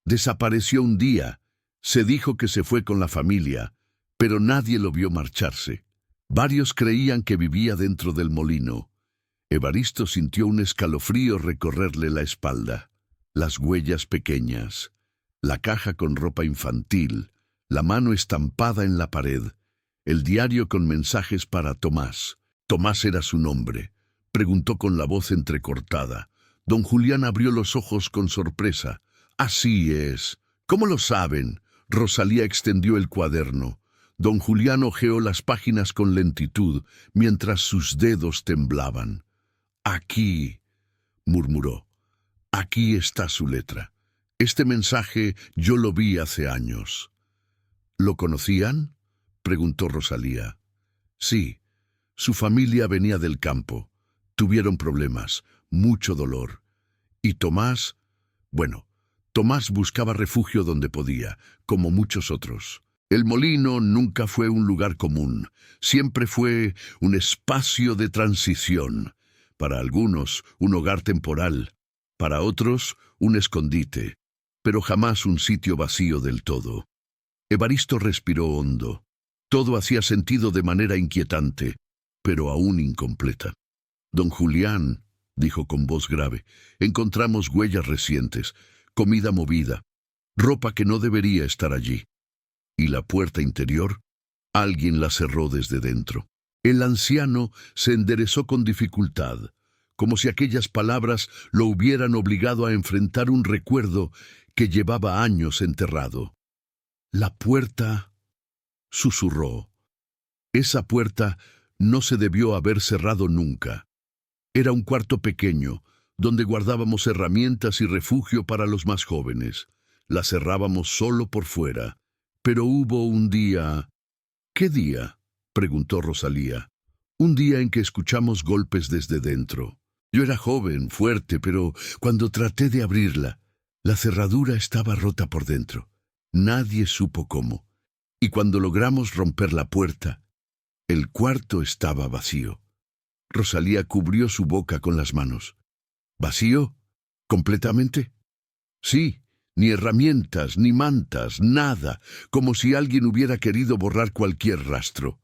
«Desapareció un día. Se dijo que se fue con la familia, pero nadie lo vio marcharse. Varios creían que vivía dentro del molino». Evaristo sintió un escalofrío recorrerle la espalda. Las huellas pequeñas, la caja con ropa infantil, la mano estampada en la pared, el diario con mensajes para Tomás. Tomás era su nombre. Preguntó con la voz entrecortada. Don Julián abrió los ojos con sorpresa. «Así es. ¿Cómo lo saben?». Rosalía extendió el cuaderno. Don Julián hojeó las páginas con lentitud, mientras sus dedos temblaban. «Aquí», murmuró. «Aquí está su letra. Este mensaje yo lo vi hace años». «¿Lo conocían?», preguntó Rosalía. «Sí. Su familia venía del campo. Tuvieron problemas, mucho dolor. Y Tomás, bueno, Tomás buscaba refugio donde podía, como muchos otros. El molino nunca fue un lugar común, siempre fue un espacio de transición. Para algunos, un hogar temporal, para otros, un escondite, pero jamás un sitio vacío del todo». Evaristo respiró hondo. Todo hacía sentido de manera inquietante, pero aún incompleta. «Don Julián», dijo con voz grave, «encontramos huellas recientes, comida movida, ropa que no debería estar allí. Y la puerta interior, alguien la cerró desde dentro». El anciano se enderezó con dificultad, como si aquellas palabras lo hubieran obligado a enfrentar un recuerdo que llevaba años enterrado. «La puerta», susurró. «Esa puerta no se debió haber cerrado nunca. Era un cuarto pequeño, donde guardábamos herramientas y refugio para los más jóvenes. La cerrábamos solo por fuera. Pero hubo un día». «¿Qué día?», preguntó Rosalía. «Un día en que escuchamos golpes desde dentro. Yo era joven, fuerte, pero cuando traté de abrirla, la cerradura estaba rota por dentro. Nadie supo cómo. Y cuando logramos romper la puerta, el cuarto estaba vacío». Rosalía cubrió su boca con las manos. «¿Vacío? ¿Completamente?». «Sí, ni herramientas, ni mantas, nada, como si alguien hubiera querido borrar cualquier rastro.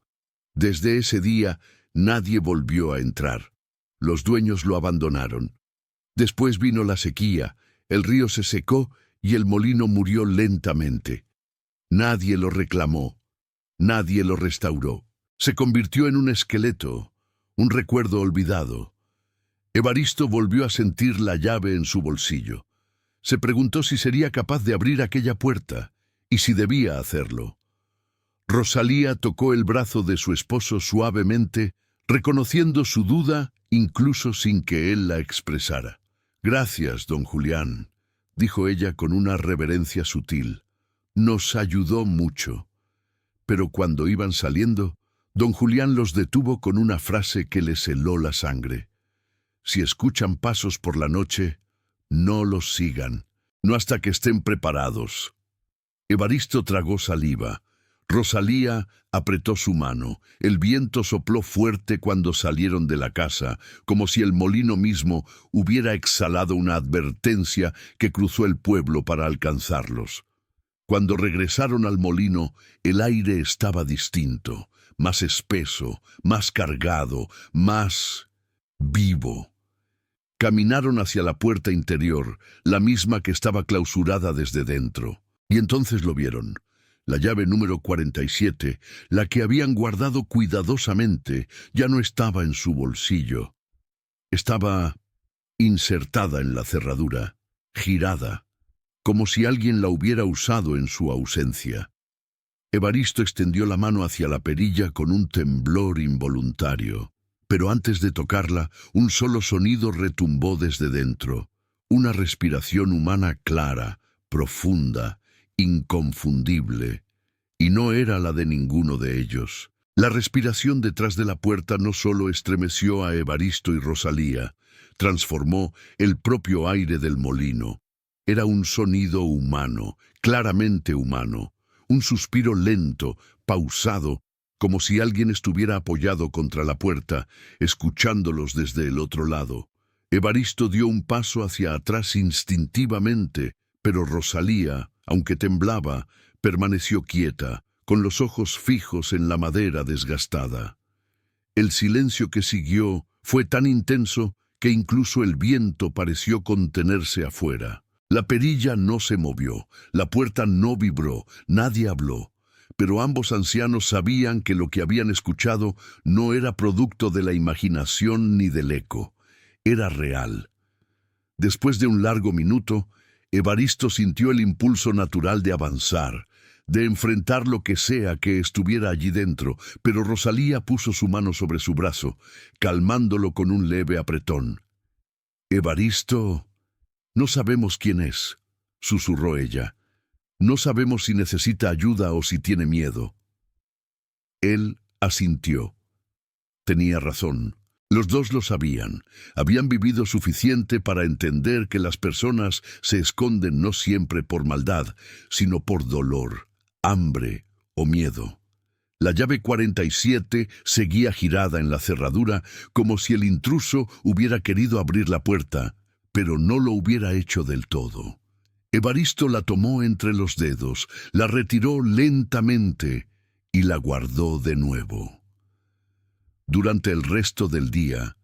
Desde ese día, nadie volvió a entrar. Los dueños lo abandonaron. Después vino la sequía, el río se secó y el molino murió lentamente. Nadie lo reclamó, nadie lo restauró. Se convirtió en un esqueleto, un recuerdo olvidado». Evaristo volvió a sentir la llave en su bolsillo. Se preguntó si sería capaz de abrir aquella puerta y si debía hacerlo. Rosalía tocó el brazo de su esposo suavemente, reconociendo su duda incluso sin que él la expresara. «Gracias, don Julián», dijo ella con una reverencia sutil. «Nos ayudó mucho». Pero cuando iban saliendo, don Julián los detuvo con una frase que les heló la sangre. «Si escuchan pasos por la noche, no los sigan, no hasta que estén preparados». Evaristo tragó saliva. Rosalía apretó su mano. El viento sopló fuerte cuando salieron de la casa, como si el molino mismo hubiera exhalado una advertencia que cruzó el pueblo para alcanzarlos. Cuando regresaron al molino, el aire estaba distinto, más espeso, más cargado, más vivo. Caminaron hacia la puerta interior, la misma que estaba clausurada desde dentro. Y entonces lo vieron. La llave número 47, la que habían guardado cuidadosamente, ya no estaba en su bolsillo. Estaba insertada en la cerradura, girada, como si alguien la hubiera usado en su ausencia. Evaristo extendió la mano hacia la perilla con un temblor involuntario. Pero antes de tocarla, un solo sonido retumbó desde dentro. Una respiración humana clara, profunda, inconfundible. Y no era la de ninguno de ellos. La respiración detrás de la puerta no solo estremeció a Evaristo y Rosalía, transformó el propio aire del molino. Era un sonido humano, claramente humano. Un suspiro lento, pausado, como si alguien estuviera apoyado contra la puerta, escuchándolos desde el otro lado. Evaristo dio un paso hacia atrás instintivamente, pero Rosalía, aunque temblaba, permaneció quieta, con los ojos fijos en la madera desgastada. El silencio que siguió fue tan intenso que incluso el viento pareció contenerse afuera. La perilla no se movió, la puerta no vibró, nadie habló. Pero ambos ancianos sabían que lo que habían escuchado no era producto de la imaginación ni del eco. Era real. Después de un largo minuto, Evaristo sintió el impulso natural de avanzar, de enfrentar lo que sea que estuviera allí dentro, pero Rosalía puso su mano sobre su brazo, calmándolo con un leve apretón. «Evaristo, no sabemos quién es», susurró ella. «No sabemos si necesita ayuda o si tiene miedo». Él asintió. Tenía razón. Los dos lo sabían. Habían vivido suficiente para entender que las personas se esconden no siempre por maldad, sino por dolor, hambre o miedo. La llave 47 seguía girada en la cerradura como si el intruso hubiera querido abrir la puerta, pero no lo hubiera hecho del todo. Evaristo la tomó entre los dedos, la retiró lentamente y la guardó de nuevo. Durante el resto del día,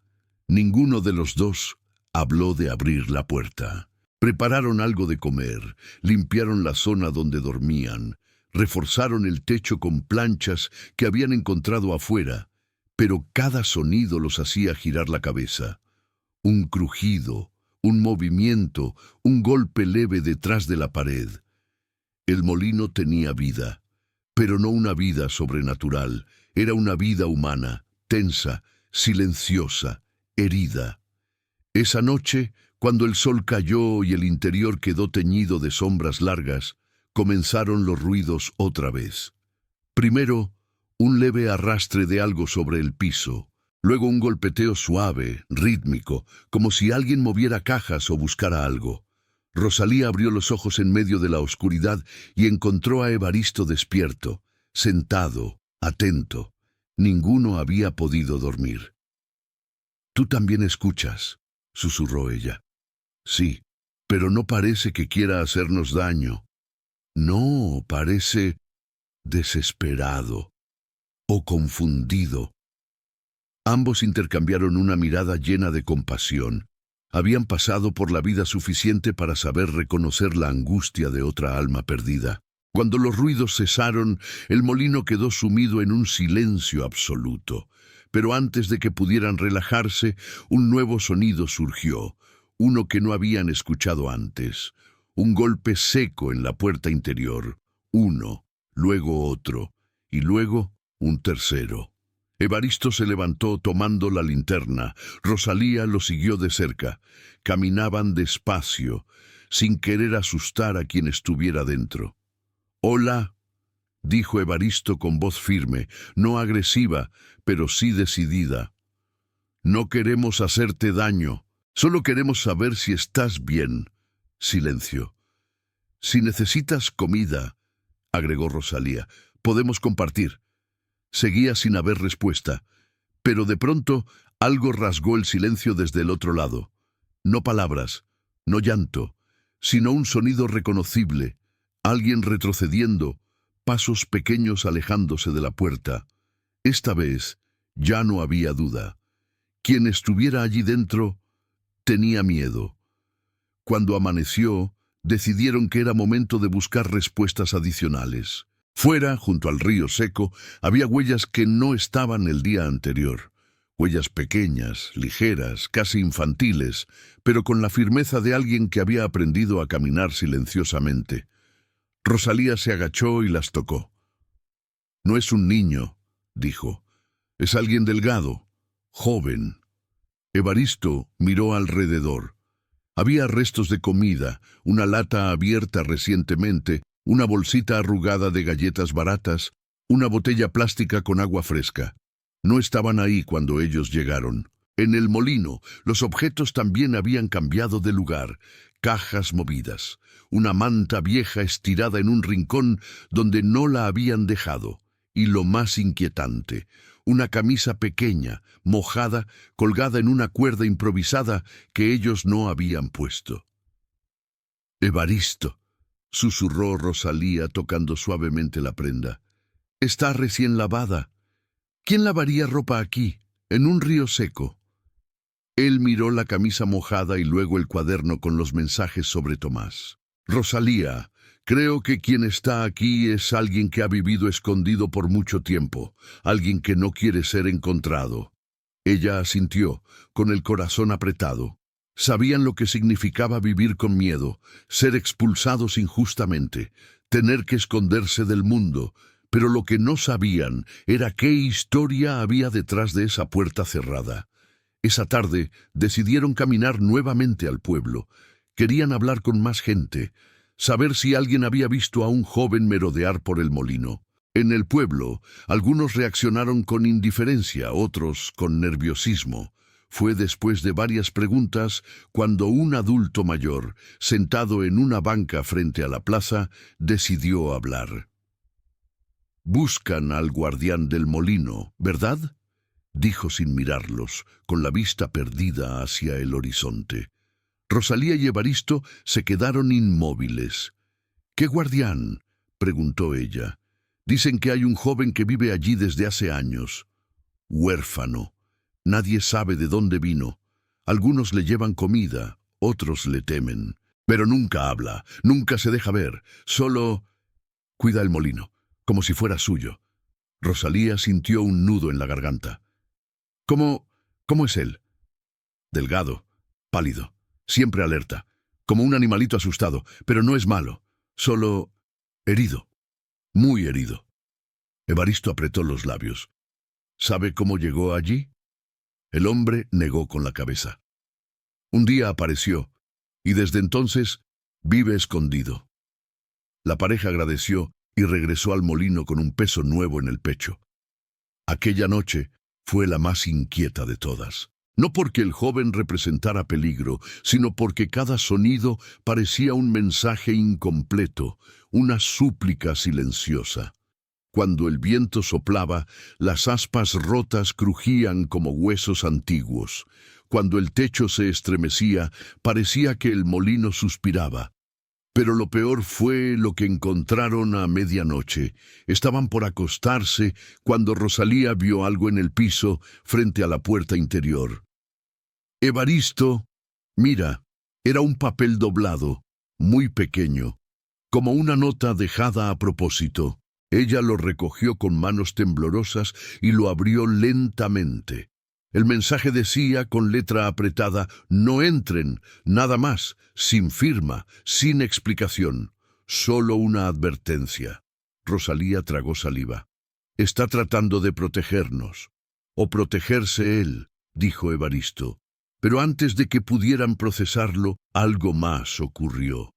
ninguno de los dos habló de abrir la puerta. Prepararon algo de comer, limpiaron la zona donde dormían, reforzaron el techo con planchas que habían encontrado afuera, pero cada sonido los hacía girar la cabeza. Un crujido, un movimiento, un golpe leve detrás de la pared. El molino tenía vida, pero no una vida sobrenatural, era una vida humana. Tensa, silenciosa, herida. Esa noche, cuando el sol cayó y el interior quedó teñido de sombras largas, comenzaron los ruidos otra vez. Primero, un leve arrastre de algo sobre el piso, luego un golpeteo suave, rítmico, como si alguien moviera cajas o buscara algo. Rosalía abrió los ojos en medio de la oscuridad y encontró a Evaristo despierto, sentado, atento. Ninguno había podido dormir. «Tú también escuchas», susurró ella. «Sí, pero no parece que quiera hacernos daño. No, parece desesperado o confundido». Ambos intercambiaron una mirada llena de compasión. Habían pasado por la vida suficiente para saber reconocer la angustia de otra alma perdida. Cuando los ruidos cesaron, el molino quedó sumido en un silencio absoluto. Pero antes de que pudieran relajarse, un nuevo sonido surgió, uno que no habían escuchado antes. Un golpe seco en la puerta interior. Uno, luego otro, y luego un tercero. Evaristo se levantó tomando la linterna. Rosalía lo siguió de cerca. Caminaban despacio, sin querer asustar a quien estuviera dentro. «Hola», dijo Evaristo con voz firme, no agresiva, pero sí decidida. «No queremos hacerte daño, solo queremos saber si estás bien». Silencio. «Si necesitas comida», agregó Rosalía, «podemos compartir». Seguía sin haber respuesta, pero de pronto algo rasgó el silencio desde el otro lado. No palabras, no llanto, sino un sonido reconocible. Alguien retrocediendo, pasos pequeños alejándose de la puerta. Esta vez ya no había duda. Quien estuviera allí dentro tenía miedo. Cuando amaneció, decidieron que era momento de buscar respuestas adicionales. Fuera, junto al río seco, había huellas que no estaban el día anterior. Huellas pequeñas, ligeras, casi infantiles, pero con la firmeza de alguien que había aprendido a caminar silenciosamente. Rosalía se agachó y las tocó. No es un niño, dijo. Es alguien delgado, joven. Evaristo miró alrededor. Había restos de comida, una lata abierta recientemente, una bolsita arrugada de galletas baratas, una botella plástica con agua fresca. No estaban ahí cuando ellos llegaron. En el molino, los objetos también habían cambiado de lugar. Cajas movidas, una manta vieja estirada en un rincón donde no la habían dejado. Y lo más inquietante, una camisa pequeña, mojada, colgada en una cuerda improvisada que ellos no habían puesto. «Evaristo», susurró Rosalía tocando suavemente la prenda. «Está recién lavada. ¿Quién lavaría ropa aquí, en un río seco?» Él miró la camisa mojada y luego el cuaderno con los mensajes sobre Tomás. «Rosalía, creo que quien está aquí es alguien que ha vivido escondido por mucho tiempo, alguien que no quiere ser encontrado». Ella asintió, con el corazón apretado. Sabían lo que significaba vivir con miedo, ser expulsados injustamente, tener que esconderse del mundo, pero lo que no sabían era qué historia había detrás de esa puerta cerrada. Esa tarde decidieron caminar nuevamente al pueblo. Querían hablar con más gente, saber si alguien había visto a un joven merodear por el molino. En el pueblo, algunos reaccionaron con indiferencia, otros con nerviosismo. Fue después de varias preguntas cuando un adulto mayor, sentado en una banca frente a la plaza, decidió hablar. «Buscan al guardián del molino, ¿verdad?», dijo sin mirarlos, con la vista perdida hacia el horizonte. Rosalía y Evaristo se quedaron inmóviles. «¿Qué guardián?», preguntó ella. «Dicen que hay un joven que vive allí desde hace años. Huérfano. Nadie sabe de dónde vino. Algunos le llevan comida, otros le temen. Pero nunca habla, nunca se deja ver. Solo cuida el molino, como si fuera suyo». Rosalía sintió un nudo en la garganta. ¿Cómo es él?» «Delgado, pálido, siempre alerta, como un animalito asustado, pero no es malo, solo herido, muy herido». Evaristo apretó los labios. «¿Sabe cómo llegó allí?». El hombre negó con la cabeza. «Un día apareció, y desde entonces vive escondido». La pareja agradeció y regresó al molino con un peso nuevo en el pecho. Aquella noche fue la más inquieta de todas. No porque el joven representara peligro, sino porque cada sonido parecía un mensaje incompleto, una súplica silenciosa. Cuando el viento soplaba, las aspas rotas crujían como huesos antiguos. Cuando el techo se estremecía, parecía que el molino suspiraba. Pero lo peor fue lo que encontraron a medianoche. Estaban por acostarse cuando Rosalía vio algo en el piso frente a la puerta interior. «Evaristo, mira», era un papel doblado, muy pequeño, como una nota dejada a propósito. Ella lo recogió con manos temblorosas y lo abrió lentamente. El mensaje decía con letra apretada: «No entren», nada más, sin firma, sin explicación, solo una advertencia. Rosalía tragó saliva. «Está tratando de protegernos». «O protegerse él», dijo Evaristo. Pero antes de que pudieran procesarlo, algo más ocurrió.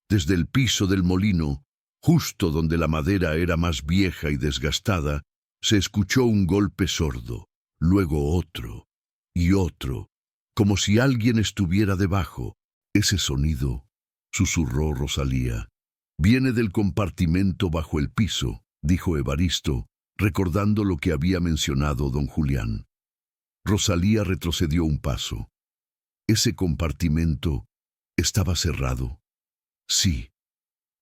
Desde el piso del molino, justo donde la madera era más vieja y desgastada, se escuchó un golpe sordo. Luego otro, y otro, como si alguien estuviera debajo. «Ese sonido», susurró Rosalía, «viene del compartimento bajo el piso», dijo Evaristo, recordando lo que había mencionado don Julián. Rosalía retrocedió un paso. «¿Ese compartimento estaba cerrado?» «Sí.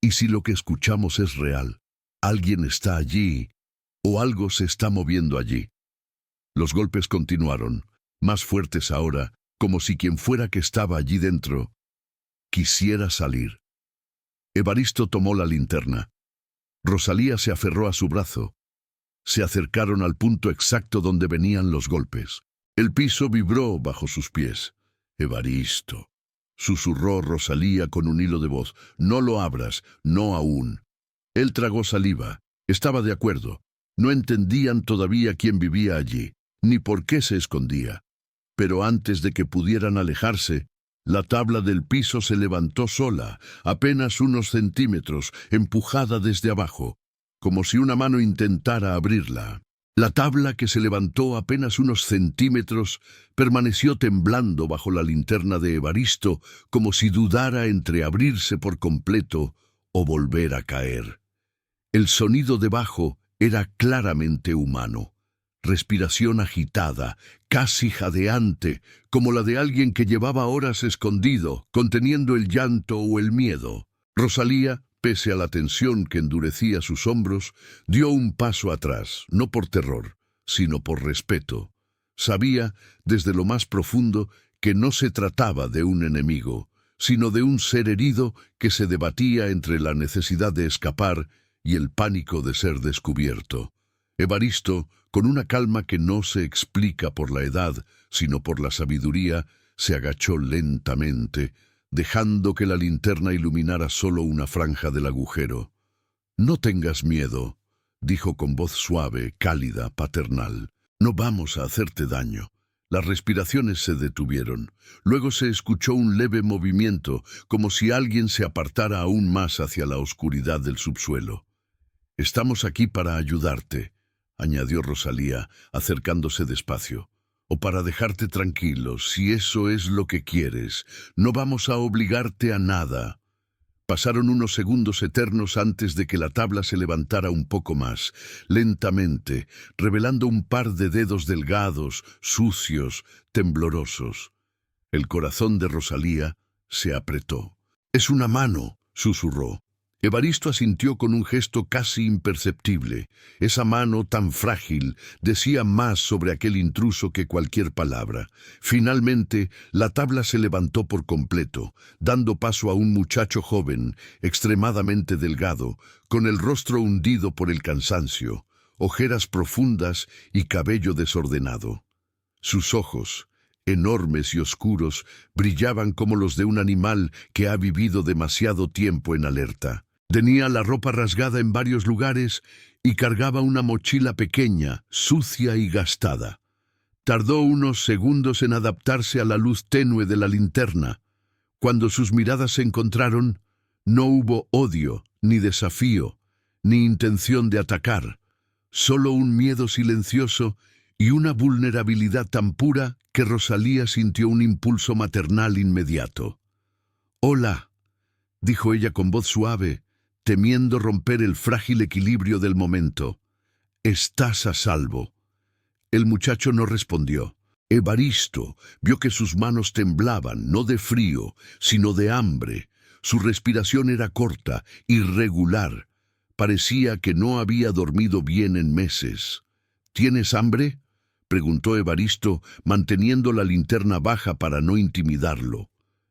¿Y si lo que escuchamos es real? Alguien está allí, o algo se está moviendo allí». Los golpes continuaron, más fuertes ahora, como si quien fuera que estaba allí dentro quisiera salir. Evaristo tomó la linterna. Rosalía se aferró a su brazo. Se acercaron al punto exacto donde venían los golpes. El piso vibró bajo sus pies. «Evaristo», susurró Rosalía con un hilo de voz, «no lo abras, no aún». Él tragó saliva. Estaba de acuerdo. No entendían todavía quién vivía allí, ni por qué se escondía. Pero antes de que pudieran alejarse, la tabla del piso se levantó sola, apenas unos centímetros, empujada desde abajo, como si una mano intentara abrirla. La tabla, que se levantó apenas unos centímetros, permaneció temblando bajo la linterna de Evaristo, como si dudara entre abrirse por completo o volver a caer. El sonido debajo era claramente humano. Respiración agitada, casi jadeante, como la de alguien que llevaba horas escondido, conteniendo el llanto o el miedo. Rosalía, pese a la tensión que endurecía sus hombros, dio un paso atrás, no por terror, sino por respeto. Sabía, desde lo más profundo, que no se trataba de un enemigo, sino de un ser herido que se debatía entre la necesidad de escapar y el pánico de ser descubierto. Evaristo, con una calma que no se explica por la edad, sino por la sabiduría, se agachó lentamente, dejando que la linterna iluminara solo una franja del agujero. «No tengas miedo», dijo con voz suave, cálida, paternal. «No vamos a hacerte daño». Las respiraciones se detuvieron. Luego se escuchó un leve movimiento, como si alguien se apartara aún más hacia la oscuridad del subsuelo. «Estamos aquí para ayudarte», añadió Rosalía, acercándose despacio. «O para dejarte tranquilo, si eso es lo que quieres. No vamos a obligarte a nada». Pasaron unos segundos eternos antes de que la tabla se levantara un poco más, lentamente, revelando un par de dedos delgados, sucios, temblorosos. El corazón de Rosalía se apretó. «Es una mano», susurró. Evaristo asintió con un gesto casi imperceptible. Esa mano tan frágil decía más sobre aquel intruso que cualquier palabra. Finalmente, la tabla se levantó por completo, dando paso a un muchacho joven, extremadamente delgado, con el rostro hundido por el cansancio, ojeras profundas y cabello desordenado. Sus ojos, enormes y oscuros, brillaban como los de un animal que ha vivido demasiado tiempo en alerta. Tenía la ropa rasgada en varios lugares y cargaba una mochila pequeña, sucia y gastada. Tardó unos segundos en adaptarse a la luz tenue de la linterna. Cuando sus miradas se encontraron, no hubo odio, ni desafío, ni intención de atacar, solo un miedo silencioso y una vulnerabilidad tan pura que Rosalía sintió un impulso maternal inmediato. «Hola», dijo ella con voz suave, temiendo romper el frágil equilibrio del momento. «Estás a salvo». El muchacho no respondió. Evaristo vio que sus manos temblaban, no de frío, sino de hambre. Su respiración era corta, irregular. Parecía que no había dormido bien en meses. «¿Tienes hambre?», preguntó Evaristo, manteniendo la linterna baja para no intimidarlo.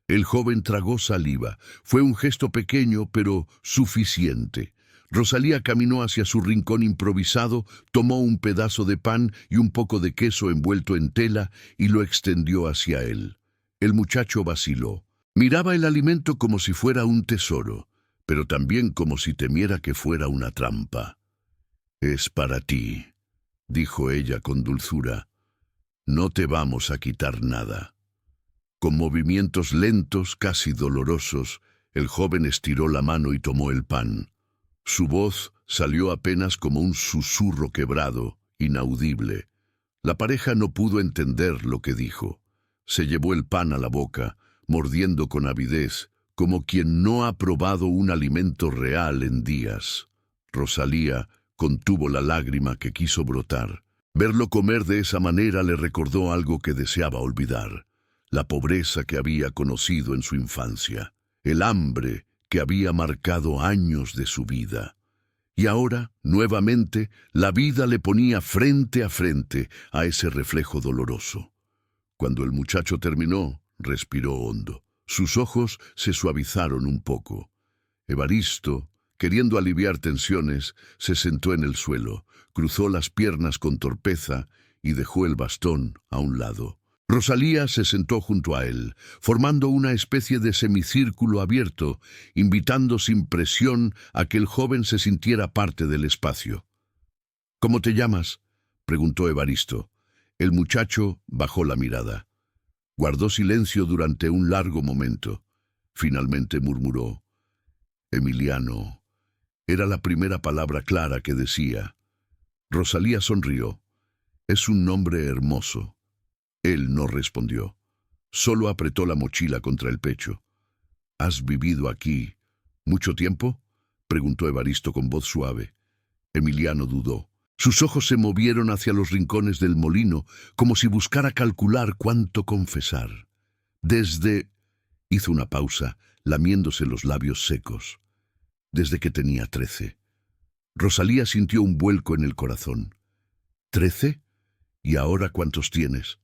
El joven tragó saliva. Fue un gesto pequeño, pero suficiente. Rosalía caminó hacia su rincón improvisado, tomó un pedazo de pan y un poco de queso envuelto en tela y lo extendió hacia él. El muchacho vaciló. Miraba el alimento como si fuera un tesoro, pero también como si temiera que fuera una trampa. «Es para ti», dijo ella con dulzura. «No te vamos a quitar nada». Con movimientos lentos, casi dolorosos, el joven estiró la mano y tomó el pan. Su voz salió apenas como un susurro quebrado, inaudible. La pareja no pudo entender lo que dijo. Se llevó el pan a la boca, mordiendo con avidez, como quien no ha probado un alimento real en días. Rosalía contuvo la lágrima que quiso brotar. Verlo comer de esa manera le recordó algo que deseaba olvidar. La pobreza que había conocido en su infancia, el hambre que había marcado años de su vida. Y ahora, nuevamente, la vida le ponía frente a frente a ese reflejo doloroso. Cuando el muchacho terminó, respiró hondo. Sus ojos se suavizaron un poco. Evaristo, queriendo aliviar tensiones, se sentó en el suelo, cruzó las piernas con torpeza y dejó el bastón a un lado. Rosalía se sentó junto a él, formando una especie de semicírculo abierto, invitando sin presión a que el joven se sintiera parte del espacio. ¿Cómo te llamas?, preguntó Evaristo. El muchacho bajó la mirada. Guardó silencio durante un largo momento. Finalmente murmuró: Emiliano. Era la primera palabra clara que decía. Rosalía sonrió. Es un nombre hermoso. Él no respondió. Solo apretó la mochila contra el pecho. ¿Has vivido aquí mucho tiempo?, preguntó Evaristo con voz suave. Emiliano dudó. Sus ojos se movieron hacia los rincones del molino, como si buscara calcular cuánto confesar. Hizo una pausa, lamiéndose los labios secos. Desde que tenía 13. Rosalía sintió un vuelco en el corazón. ¿13? ¿Y ahora cuántos tienes?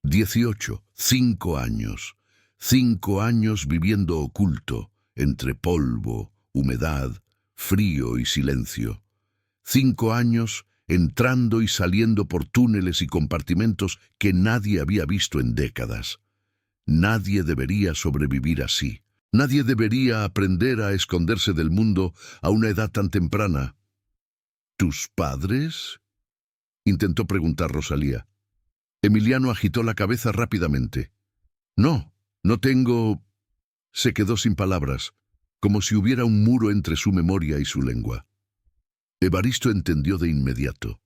18, 5 años. 5 años viviendo oculto, entre polvo, humedad, frío y silencio. 5 años entrando y saliendo por túneles y compartimentos que nadie había visto en décadas. Nadie debería sobrevivir así. Nadie debería aprender a esconderse del mundo a una edad tan temprana. ¿Tus padres?, intentó preguntar Rosalía. Emiliano agitó la cabeza rápidamente. No tengo... Se quedó sin palabras, como si hubiera un muro entre su memoria y su lengua. Evaristo entendió de inmediato.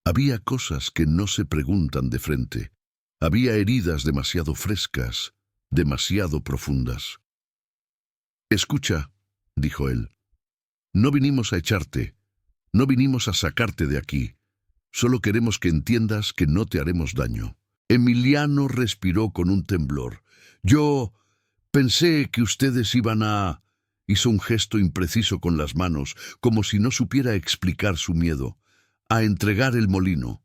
Había cosas que no se preguntan de frente. Había heridas demasiado frescas, demasiado profundas. Escucha, dijo él. No vinimos a echarte, no vinimos a sacarte de aquí. Solo queremos que entiendas que no te haremos daño. Emiliano respiró con un temblor. Yo pensé que ustedes iban a... Hizo un gesto impreciso con las manos, como si no supiera explicar su miedo. A entregar el molino.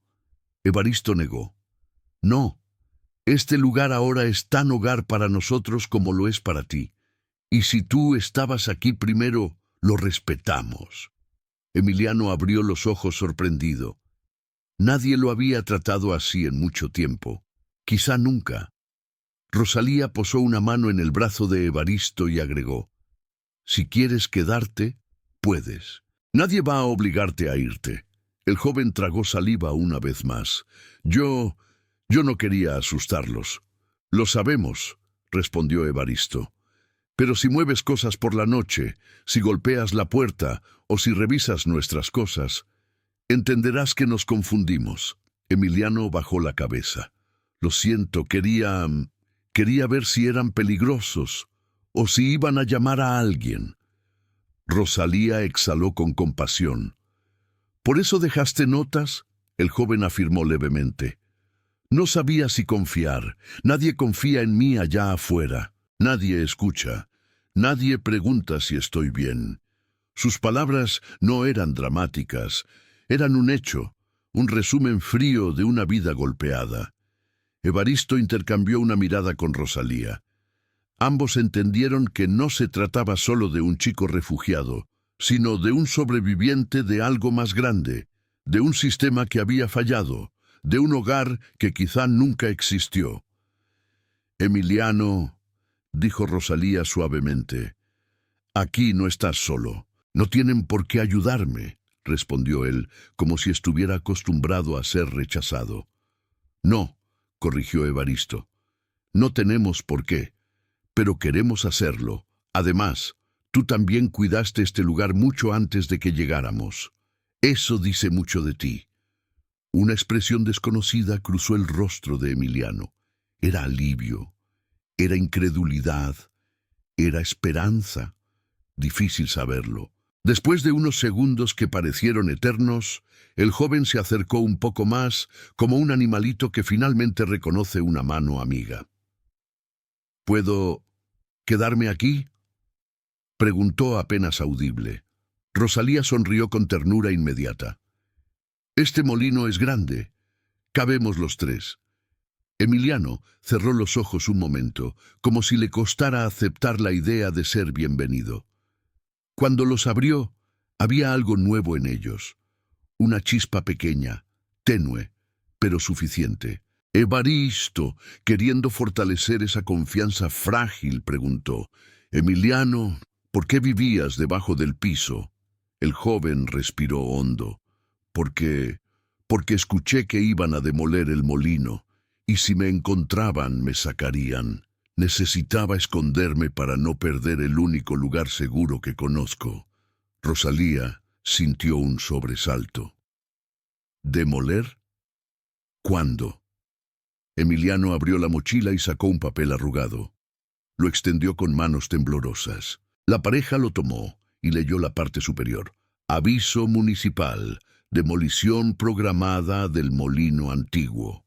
Evaristo negó. No, este lugar ahora es tan hogar para nosotros como lo es para ti. Y si tú estabas aquí primero, lo respetamos. Emiliano abrió los ojos sorprendido. Nadie lo había tratado así en mucho tiempo. Quizá nunca. Rosalía posó una mano en el brazo de Evaristo y agregó: Si quieres quedarte, puedes. Nadie va a obligarte a irte. El joven tragó saliva una vez más. Yo no quería asustarlos. Lo sabemos, respondió Evaristo. Pero si mueves cosas por la noche, si golpeas la puerta o si revisas nuestras cosas, entenderás que nos confundimos. Emiliano bajó la cabeza. Lo siento, quería ver si eran peligrosos o si iban a llamar a alguien. Rosalía exhaló con compasión. ¿Por eso dejaste notas?, el joven afirmó levemente. No sabía si confiar. Nadie confía en mí allá afuera. Nadie escucha. Nadie pregunta si estoy bien. Sus palabras no eran dramáticas. Eran un hecho, un resumen frío de una vida golpeada. Evaristo intercambió una mirada con Rosalía. Ambos entendieron que no se trataba solo de un chico refugiado, sino de un sobreviviente de algo más grande, de un sistema que había fallado, de un hogar que quizá nunca existió. Emiliano, dijo Rosalía suavemente, aquí no estás solo. No tienen por qué ayudarme, respondió él, como si estuviera acostumbrado a ser rechazado. No, corrigió Evaristo, no tenemos por qué, pero queremos hacerlo. Además, tú también cuidaste este lugar mucho antes de que llegáramos. Eso dice mucho de ti. Una expresión desconocida cruzó el rostro de Emiliano. Era alivio, era incredulidad, era esperanza. Difícil saberlo. Después de unos segundos que parecieron eternos, el joven se acercó un poco más, como un animalito que finalmente reconoce una mano amiga. ¿Puedo quedarme aquí?, preguntó apenas audible. Rosalía sonrió con ternura inmediata. Este molino es grande. Cabemos los 3. Emiliano cerró los ojos un momento, como si le costara aceptar la idea de ser bienvenido. Cuando los abrió, había algo nuevo en ellos. Una chispa pequeña, tenue, pero suficiente. Evaristo, queriendo fortalecer esa confianza frágil, preguntó: Emiliano, ¿por qué vivías debajo del piso? El joven respiró hondo. porque escuché que iban a demoler el molino, y si me encontraban me sacarían. Necesitaba esconderme para no perder el único lugar seguro que conozco. Rosalía sintió un sobresalto. ¿Demoler? ¿Cuándo? Emiliano abrió la mochila y sacó un papel arrugado. Lo extendió con manos temblorosas. La pareja lo tomó y leyó la parte superior. Aviso municipal. Demolición programada del molino antiguo.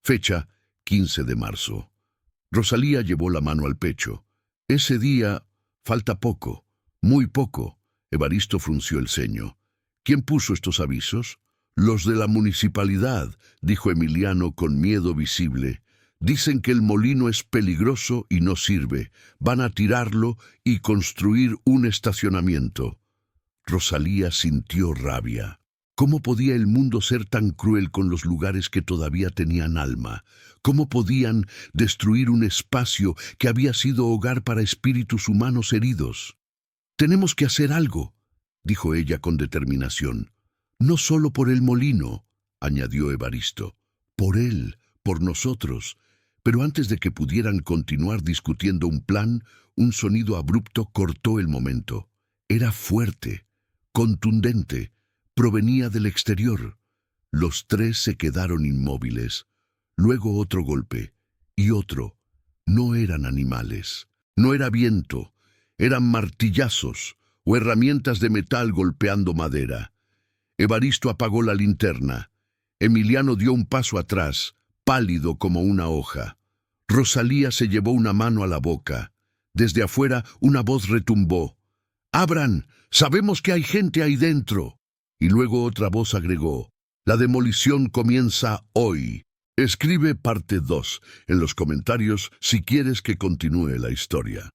Fecha 15 de marzo. Rosalía llevó la mano al pecho. Ese día falta poco, muy poco. Evaristo frunció el ceño. ¿Quién puso estos avisos? Los de la municipalidad, dijo Emiliano con miedo visible. Dicen que el molino es peligroso y no sirve. Van a tirarlo y construir un estacionamiento. Rosalía sintió rabia. ¿Cómo podía el mundo ser tan cruel con los lugares que todavía tenían alma? ¿Cómo podían destruir un espacio que había sido hogar para espíritus humanos heridos? «Tenemos que hacer algo», dijo ella con determinación. «No solo por el molino», añadió Evaristo. «Por él, por nosotros». Pero antes de que pudieran continuar discutiendo un plan, un sonido abrupto cortó el momento. Era fuerte, contundente, provenía del exterior. Los tres se quedaron inmóviles. Luego otro golpe, y otro. No eran animales, no era viento, eran martillazos o herramientas de metal golpeando madera. Evaristo apagó la linterna. Emiliano dio un paso atrás, pálido como una hoja. Rosalía se llevó una mano a la boca. Desde afuera una voz retumbó. «¡Abran! ¡Sabemos que hay gente ahí dentro!» Y luego otra voz agregó. «La demolición comienza hoy». Escribe parte 2 en los comentarios si quieres que continúe la historia.